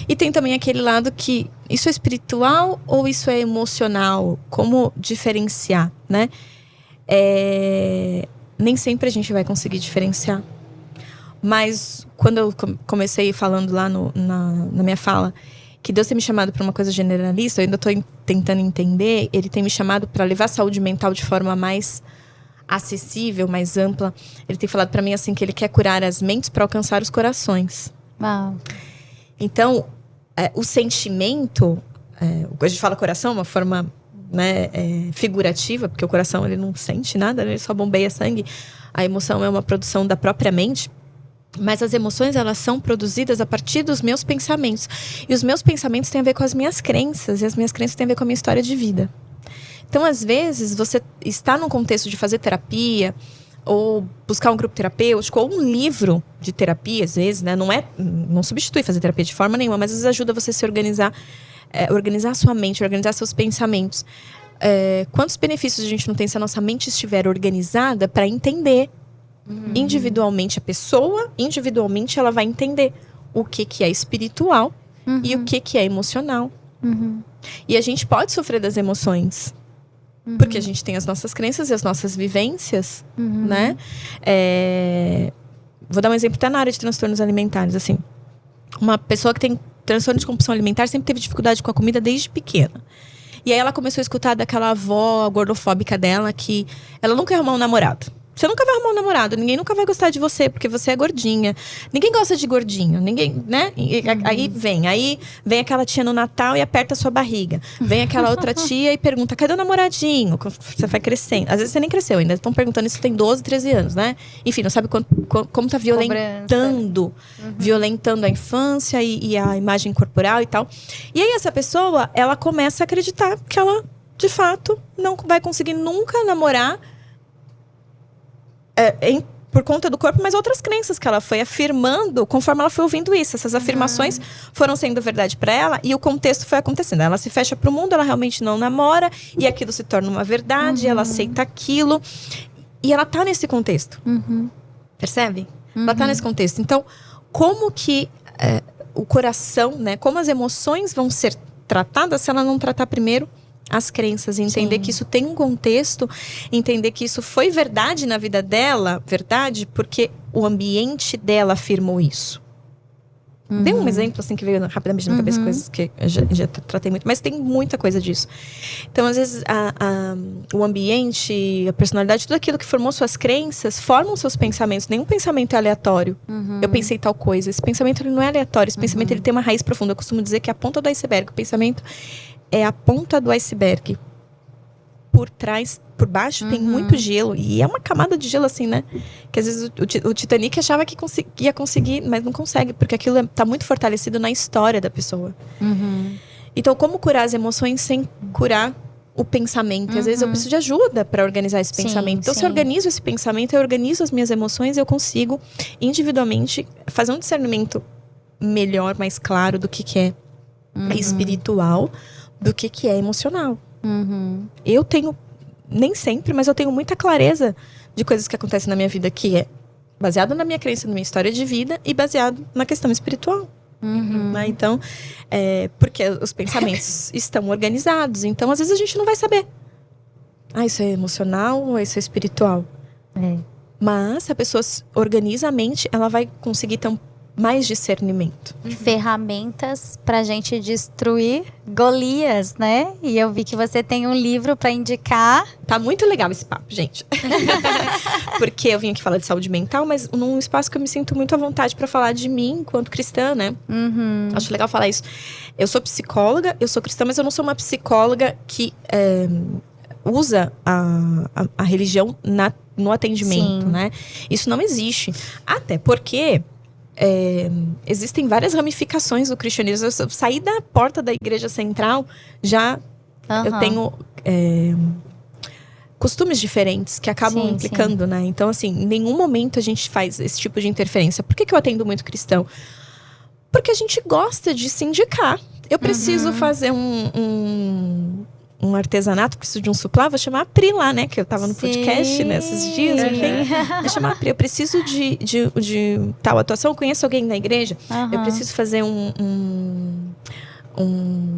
E tem também aquele lado que isso é espiritual ou isso é emocional? Como diferenciar, né? Nem sempre a gente vai conseguir diferenciar. Mas quando eu comecei falando lá na minha fala que Deus tem me chamado para uma coisa generalista, eu ainda estou tentando entender. Ele tem me chamado para levar a saúde mental de forma mais acessível, mais ampla. Ele tem falado para mim assim que ele quer curar as mentes para alcançar os corações. Uau. Então, o sentimento, a gente fala coração, uma forma, né, figurativa, porque o coração ele não sente nada, né, ele só bombeia sangue. A emoção é uma produção da própria mente. Mas as emoções, elas são produzidas a partir dos meus pensamentos. E os meus pensamentos têm a ver com as minhas crenças. E as minhas crenças têm a ver com a minha história de vida. Então, às vezes, você está num contexto de fazer terapia, ou buscar um grupo terapêutico, ou um livro de terapia, às vezes, né? Não substitui fazer terapia de forma nenhuma, mas às vezes ajuda você a se organizar, organizar a sua mente, organizar seus pensamentos. Quantos benefícios a gente não tem se a nossa mente estiver organizada para entender individualmente a pessoa, individualmente ela vai entender o que é espiritual e o que é emocional. E a gente pode sofrer das emoções, porque a gente tem as nossas crenças e as nossas vivências, né? Vou dar um exemplo até na área de transtornos alimentares, assim. Uma pessoa que tem transtorno de compulsão alimentar sempre teve dificuldade com a comida desde pequena. E aí ela começou a escutar daquela avó gordofóbica dela que ela nunca ia arrumar um namorado. Você nunca vai arrumar um namorado, ninguém nunca vai gostar de você, porque você é gordinha. Ninguém gosta de gordinho, ninguém, né? Aí vem aquela tia no Natal e aperta a sua barriga. Vem aquela outra tia e pergunta, cadê o namoradinho? Você vai crescendo. Às vezes você nem cresceu ainda, estão perguntando isso, tem 12, 13 anos, né? Enfim, não sabe como tá violentando a infância e a imagem corporal e tal. E aí essa pessoa, ela começa a acreditar que ela, de fato, não vai conseguir nunca namorar por conta do corpo, mas outras crenças que ela foi afirmando conforme ela foi ouvindo isso. Essas afirmações foram sendo verdade para ela e o contexto foi acontecendo. Ela se fecha para o mundo, ela realmente não namora e aquilo se torna uma verdade, ela aceita aquilo e ela tá nesse contexto. Percebe? Ela tá nesse contexto. Então, como que o coração, né? Como as emoções vão ser tratadas se ela não tratar primeiro as crenças, entender que isso tem um contexto, entender que isso foi verdade na vida dela, verdade, porque o ambiente dela afirmou isso. Dei um exemplo assim que veio rapidamente na cabeça, coisas que eu já tratei muito, mas tem muita coisa disso. Então, às vezes, o ambiente, a personalidade, tudo aquilo que formou suas crenças, formam seus pensamentos. Nenhum pensamento é aleatório. Eu pensei tal coisa. Esse pensamento ele não é aleatório, esse pensamento ele tem uma raiz profunda. Eu costumo dizer que é a ponta do iceberg. O pensamento é a ponta do iceberg. Por trás, por baixo, tem muito gelo. E é uma camada de gelo assim, né? Que às vezes o Titanic achava que ia conseguir, mas não consegue. Porque aquilo está muito fortalecido na história da pessoa. Então, como curar as emoções sem curar o pensamento? E às vezes eu preciso de ajuda para organizar esse pensamento. Então, se eu organizo esse pensamento, eu organizo as minhas emoções, eu consigo, individualmente, fazer um discernimento melhor, mais claro do que é espiritual, do que é emocional. Eu tenho, nem sempre, mas eu tenho muita clareza de coisas que acontecem na minha vida que é baseado na minha crença, na minha história de vida e baseado na questão espiritual. Né? Então, porque os pensamentos estão organizados. Então, às vezes a gente não vai saber. Isso é emocional ou isso é espiritual? Mas se a pessoa organiza a mente, ela vai conseguir ter mais discernimento. Ferramentas pra gente destruir Golias, né? E eu vi que você tem um livro pra indicar. Tá muito legal esse papo, gente. Porque eu vim aqui falar de saúde mental, mas num espaço que eu me sinto muito à vontade pra falar de mim enquanto cristã, né? Acho legal falar isso. Eu sou psicóloga, eu sou cristã, mas eu não sou uma psicóloga que usa a religião no atendimento, Sim. né? Isso não existe. Até porque existem várias ramificações do cristianismo. Eu saí da porta da igreja central, já eu tenho costumes diferentes que acabam implicando, né? Então, assim, em nenhum momento a gente faz esse tipo de interferência. Por que eu atendo muito cristão? Porque a gente gosta de se indicar. Eu preciso fazer um artesanato, preciso de um suplá, vou chamar a Pri lá, né? Que eu tava no podcast nesses dias, enfim. Vou chamar a Pri. Eu preciso de tal atuação. Eu conheço alguém na igreja. Eu preciso fazer um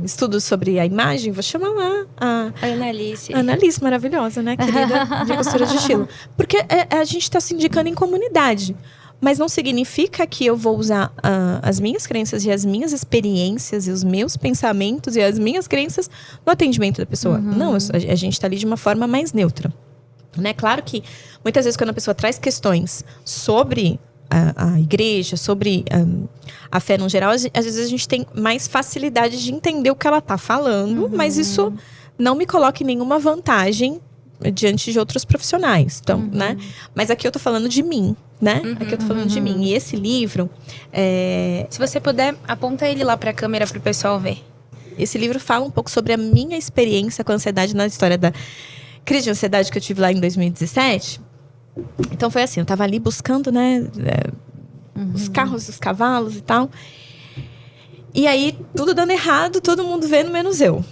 estudo sobre a imagem. Vou chamar lá a Annalise. Annalise, maravilhosa, né? Querida de costura de estilo. Porque a gente tá se indicando em comunidade. Mas não significa que eu vou usar as minhas crenças e as minhas experiências e os meus pensamentos e as minhas crenças no atendimento da pessoa. Não, a gente tá ali de uma forma mais neutra. Né? Claro que muitas vezes quando a pessoa traz questões sobre a igreja, sobre a fé no geral, às vezes a gente tem mais facilidade de entender o que ela tá falando, mas isso não me coloca em nenhuma vantagem diante de outros profissionais. Então, né? Mas aqui eu tô falando de mim, né? Aqui eu tô falando de mim. E esse livro... Se você puder, aponta ele lá pra câmera pro pessoal ver. Esse livro fala um pouco sobre a minha experiência com a ansiedade na história da crise de ansiedade que eu tive lá em 2017. Então foi assim, eu tava ali buscando, né? Os carros, os cavalos e tal. E aí, tudo dando errado, todo mundo vendo, menos eu.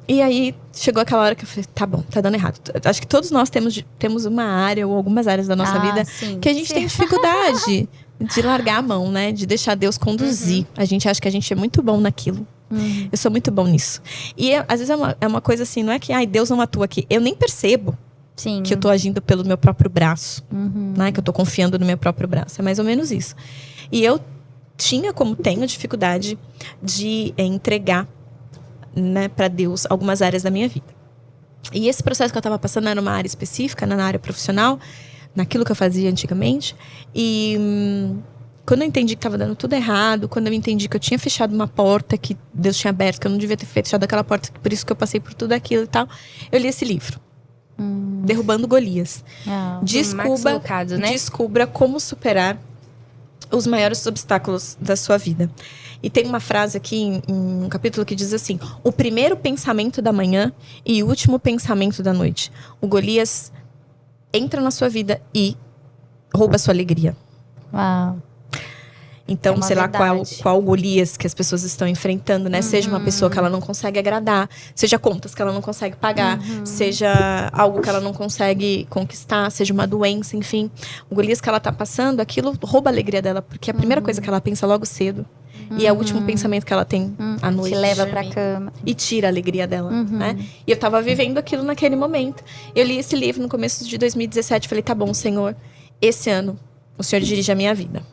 E aí, chegou aquela hora que eu falei, tá bom, tá dando errado. Acho que todos nós temos uma área ou algumas áreas da nossa vida que a gente tem dificuldade de largar a mão, né? De deixar Deus conduzir. A gente acha que a gente é muito bom naquilo. Eu sou muito bom nisso. E às vezes é uma coisa assim, não é que Deus não atua aqui. Eu nem percebo que eu tô agindo pelo meu próprio braço. Né? Que eu tô confiando no meu próprio braço. É mais ou menos isso. E eu tenho dificuldade de entregar, né, para Deus algumas áreas da minha vida. E esse processo que eu estava passando era uma área específica, na área profissional, naquilo que eu fazia antigamente. E quando eu entendi que estava dando tudo errado, quando eu entendi que eu tinha fechado uma porta que Deus tinha aberto, que eu não devia ter fechado aquela porta, por isso que eu passei por tudo aquilo e tal, eu li esse livro. Derrubando Golias. Descubra como superar os maiores obstáculos da sua vida. E tem uma frase aqui em um capítulo que diz assim: o primeiro pensamento da manhã e o último pensamento da noite. O Golias entra na sua vida e rouba a sua alegria. Uau. Então, sei lá qual Golias que as pessoas estão enfrentando, né? Seja uma pessoa que ela não consegue agradar, seja contas que ela não consegue pagar, seja algo que ela não consegue conquistar, seja uma doença, enfim. O Golias que ela tá passando, aquilo rouba a alegria dela, porque é a primeira coisa que ela pensa logo cedo. E é o último pensamento que ela tem à noite. Que leva pra cama. E tira a alegria dela, né? E eu tava vivendo aquilo naquele momento. Eu li esse livro no começo de 2017. Falei, tá bom, Senhor, esse ano o Senhor dirige a minha vida.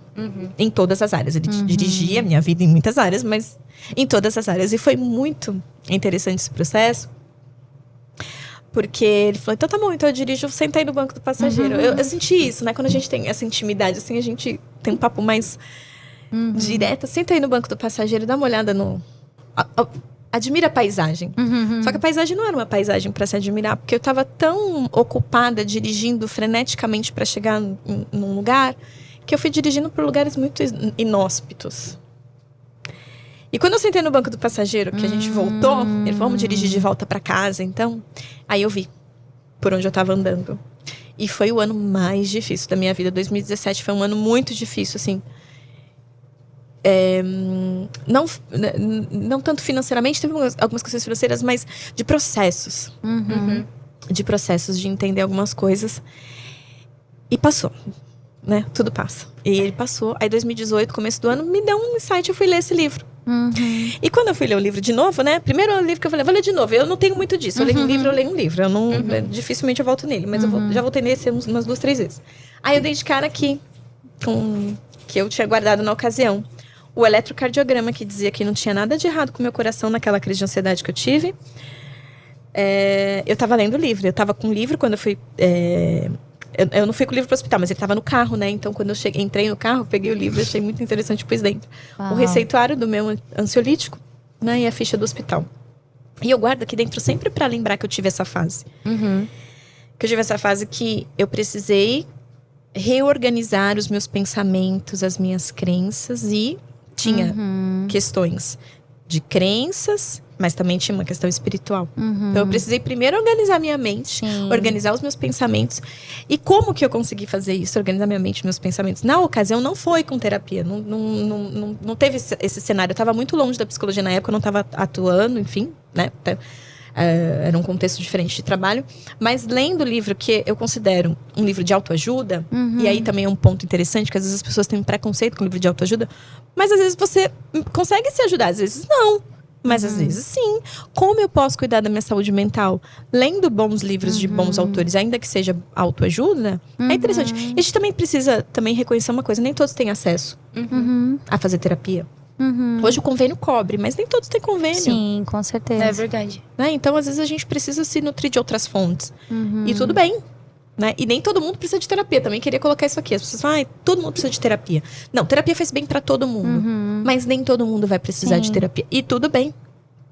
Em todas as áreas. Ele dirigia a minha vida em muitas áreas, mas em todas as áreas. E foi muito interessante esse processo. Porque ele falou, então tá bom, então eu dirijo, senta aí no banco do passageiro. Eu senti isso, né? Quando a gente tem essa intimidade, assim, a gente tem um papo mais direto. Senta aí no banco do passageiro, dá uma olhada no... Admira a paisagem. Só que a paisagem não era uma paisagem para se admirar, porque eu tava tão ocupada dirigindo freneticamente para chegar num lugar, que eu fui dirigindo por lugares muito inóspitos. E quando eu sentei no banco do passageiro, que a gente voltou, ele falou, vamos dirigir de volta para casa, então. Aí eu vi por onde eu tava andando. E foi o ano mais difícil da minha vida. 2017 foi um ano muito difícil, assim. Não tanto financeiramente, teve algumas questões financeiras, mas de processos. De processos, de entender algumas coisas. E passou. Né? Tudo passa. E ele passou. Aí 2018, começo do ano, me deu um insight, eu fui ler esse livro. E quando eu fui ler o livro de novo, né? Primeiro livro que eu falei, vou ler de novo. Eu não tenho muito disso. Eu leio um livro, eu leio um livro. Eu não, dificilmente eu volto nele. Mas eu já voltei nele umas 2, 3 vezes. Aí eu dei de cara aqui com que eu tinha guardado na ocasião. O eletrocardiograma, que dizia que não tinha nada de errado com o meu coração naquela crise de ansiedade que eu tive. Eu tava lendo o livro. Eu tava com o livro quando eu fui... Eu não fui com o livro pro hospital, mas ele tava no carro, né? Então, quando eu entrei no carro, peguei o livro e achei muito interessante, pus dentro. Uau. O receituário do meu ansiolítico, né? E a ficha do hospital. E eu guardo aqui dentro sempre pra lembrar que eu tive essa fase. Que eu tive essa fase que eu precisei reorganizar os meus pensamentos, as minhas crenças. E tinha questões de crenças, mas também tinha uma questão espiritual. Então, eu precisei primeiro organizar minha mente, organizar os meus pensamentos. E como que eu consegui fazer isso? Organizar minha mente e meus pensamentos. Na ocasião, não foi com terapia. Não teve esse cenário. Eu estava muito longe da psicologia na época, eu não estava atuando, enfim, né? Era um contexto diferente de trabalho. Mas lendo o livro, que eu considero um livro de autoajuda, e aí também é um ponto interessante, que às vezes as pessoas têm um preconceito com o livro de autoajuda, mas às vezes você consegue se ajudar, às vezes não. Mas às vezes sim. Como eu posso cuidar da minha saúde mental? Lendo bons livros de bons autores, ainda que seja autoajuda, é interessante. E a gente também precisa reconhecer uma coisa: nem todos têm acesso a fazer terapia. Hoje o convênio cobre, mas nem todos têm convênio. Sim, com certeza. É verdade. Né? Então, às vezes, a gente precisa se nutrir de outras fontes. E tudo bem. Né? E nem todo mundo precisa de terapia. Também queria colocar isso aqui. As pessoas falam, todo mundo precisa de terapia. Não, terapia faz bem pra todo mundo. Mas nem todo mundo vai precisar de terapia. E tudo bem.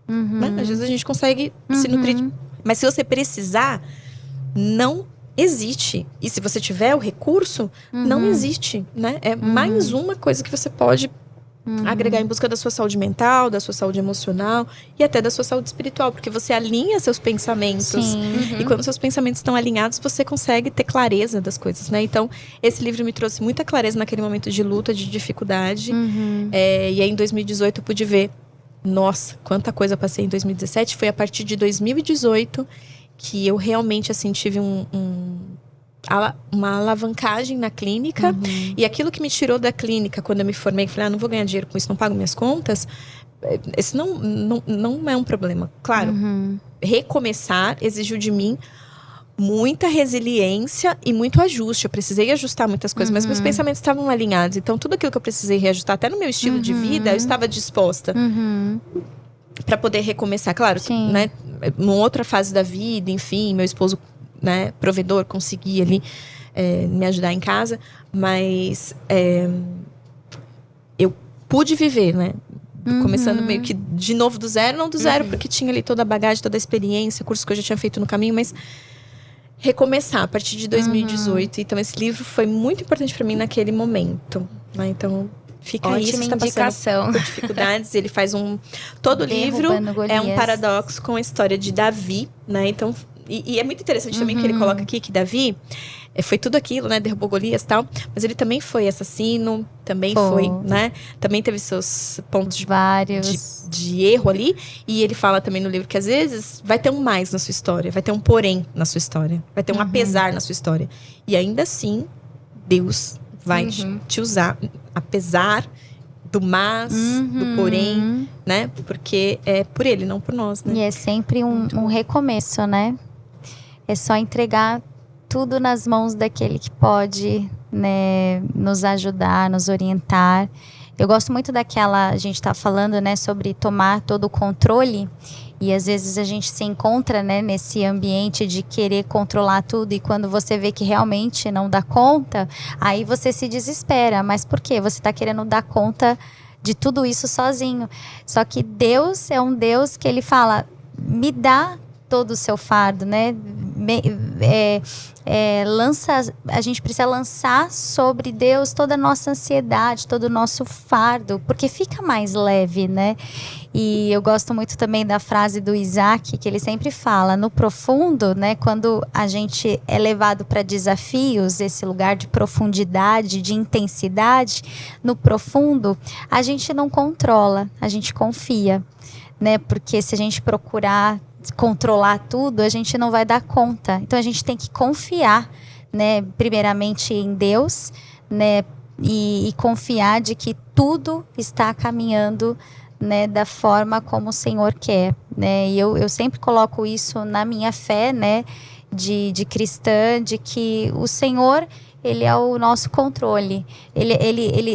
Né? Às vezes a gente consegue se nutrir. Mas se você precisar, não existe. E se você tiver o recurso, não existe. Né? É mais uma coisa que você pode agregar em busca da sua saúde mental, da sua saúde emocional e até da sua saúde espiritual, porque você alinha seus pensamentos. E quando seus pensamentos estão alinhados, você consegue ter clareza das coisas, né? Então, esse livro me trouxe muita clareza naquele momento de luta, de dificuldade. E aí, em 2018, eu pude ver, nossa, quanta coisa eu passei em 2017. Foi a partir de 2018 que eu realmente, assim, tive uma alavancagem na clínica. E aquilo que me tirou da clínica quando eu me formei, falei, não vou ganhar dinheiro com isso, não pago minhas contas. Esse não é um problema. Claro, recomeçar exigiu de mim muita resiliência e muito ajuste. Eu precisei ajustar muitas coisas, mas meus pensamentos estavam alinhados. Então, tudo aquilo que eu precisei reajustar, até no meu estilo de vida, eu estava disposta para poder recomeçar. Claro, né, numa outra fase da vida, enfim, meu esposo, né, provedor, conseguia ali me ajudar em casa, mas eu pude viver, né, começando meio que de novo do zero, não do zero, porque tinha ali toda a bagagem, toda a experiência, cursos que eu já tinha feito no caminho, mas recomeçar a partir de 2018. Então esse livro foi muito importante para mim naquele momento, né? Então fica aí, ótima você está passando por dificuldades. Ele faz todo o livro é um paradoxo com a história de Davi, né? Então e é muito interessante também que ele coloca aqui que Davi foi tudo aquilo, né? Derrubou Golias e tal. Mas ele também foi assassino, também foi, né? Também teve seus pontos de erro ali. E ele fala também no livro que às vezes vai ter um mais na sua história. Vai ter um porém na sua história. Vai ter um apesar na sua história. E ainda assim, Deus vai te usar. Apesar do mas, do porém, né? Porque é por ele, não por nós, né? E é sempre um recomeço, né? É só entregar tudo nas mãos daquele que pode, né, nos ajudar, nos orientar. Eu gosto muito daquela, a gente tá falando, né, sobre tomar todo o controle. E às vezes a gente se encontra, né, nesse ambiente de querer controlar tudo. E quando você vê que realmente não dá conta, aí você se desespera. Mas por quê? Você tá querendo dar conta de tudo isso sozinho. Só que Deus é um Deus que ele fala, me dá todo o seu fardo, né? A gente precisa lançar sobre Deus toda a nossa ansiedade, todo o nosso fardo, porque fica mais leve, né? E eu gosto muito também da frase do Isaac, que ele sempre fala, no profundo, né? Quando a gente é levado para desafios, esse lugar de profundidade, de intensidade, no profundo, a gente não controla, a gente confia, né? Porque se a gente procurar controlar tudo, a gente não vai dar conta. Então a gente tem que confiar, né, primeiramente em Deus, né, e confiar de que tudo está caminhando, né, da forma como o Senhor quer, né? E eu sempre coloco isso na minha fé, né, de cristã, de que o Senhor, ele é o nosso controle. Ele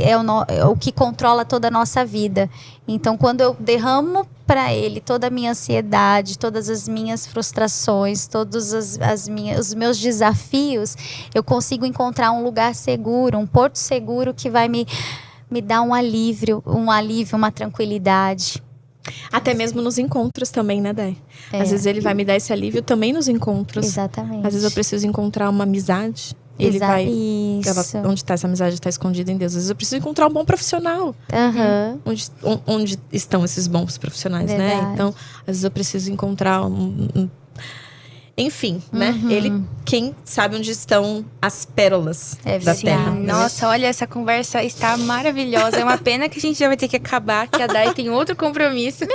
é o que controla toda a nossa vida. Então, quando eu derramo para ele toda a minha ansiedade, todas as minhas frustrações, todos os meus desafios, eu consigo encontrar um lugar seguro, um porto seguro que vai me dar um alívio, uma tranquilidade. Até mesmo nos encontros também, né, Dé? Às vezes ele vai me dar esse alívio também nos encontros. Exatamente. Às vezes eu preciso encontrar uma amizade. Ele vai... Isso. Onde está essa amizade? Está escondida em Deus. Às vezes eu preciso encontrar um bom profissional. Onde estão esses bons profissionais, Verdade. né? Então, às vezes eu preciso encontrar enfim, né? Ele, quem sabe onde estão as pérolas da verdade. terra. Nossa, olha, essa conversa está maravilhosa. É uma pena que a gente já vai ter que acabar, que a Dai tem outro compromisso.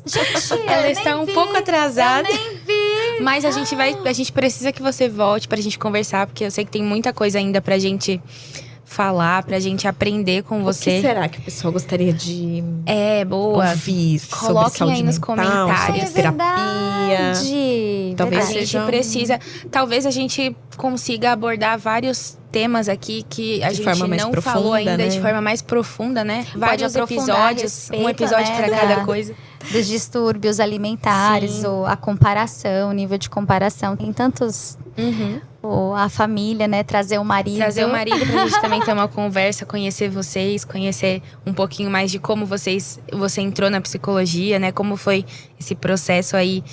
Gente, Ela está um pouco atrasada. Eu nem vi. Mas a gente precisa que você volte pra gente conversar, porque eu sei que tem muita coisa ainda pra gente falar, pra gente aprender com O que você. será que o pessoal gostaria de Boa. ouvir sobre Coloquem saúde aí nos mental, comentários. sobre terapia? Talvez A gente seja precisa. Talvez a gente consiga abordar vários temas aqui que a De gente forma mais não profunda, falou ainda né? de forma mais profunda, né? Vários aprofundar a episódios, respeito, um episódio né, pra cada coisa. Dos distúrbios alimentares, Sim. ou a comparação, o nível de comparação. Tem tantos... Ou a família, né? Trazer o marido. Trazer o marido pra gente também ter uma conversa, conhecer vocês, conhecer um pouquinho mais de como você entrou na psicologia, né? Como foi esse processo aí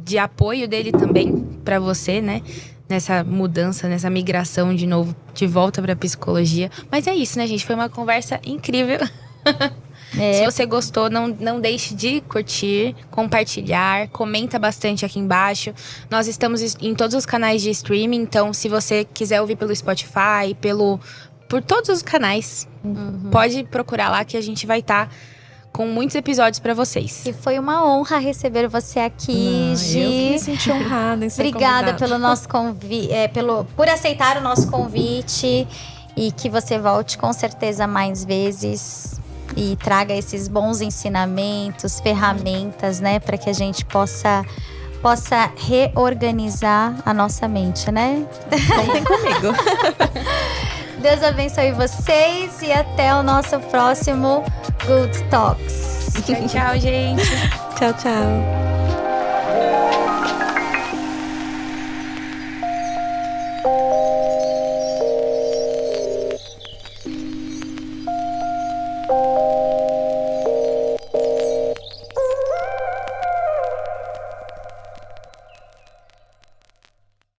de apoio dele também pra você, né? Nessa mudança, nessa migração de novo, de volta pra psicologia. Mas é isso, né, gente? Foi uma conversa incrível. Se você gostou, não deixe de curtir, compartilhar, comenta bastante aqui embaixo. Nós estamos em todos os canais de streaming, então se você quiser ouvir pelo Spotify, por todos os canais, pode procurar lá que a gente vai estar com muitos episódios pra vocês. E foi uma honra receber você aqui, Gi. Eu que me senti honrada em ser Obrigada convidada. pelo nosso convite, por aceitar o nosso convite, e que você volte com certeza mais vezes e traga esses bons ensinamentos, ferramentas, né, para que a gente possa reorganizar a nossa mente, né? Contem comigo. Deus abençoe vocês e até o nosso próximo Good Talks. Tchau, tchau, gente. Tchau, tchau.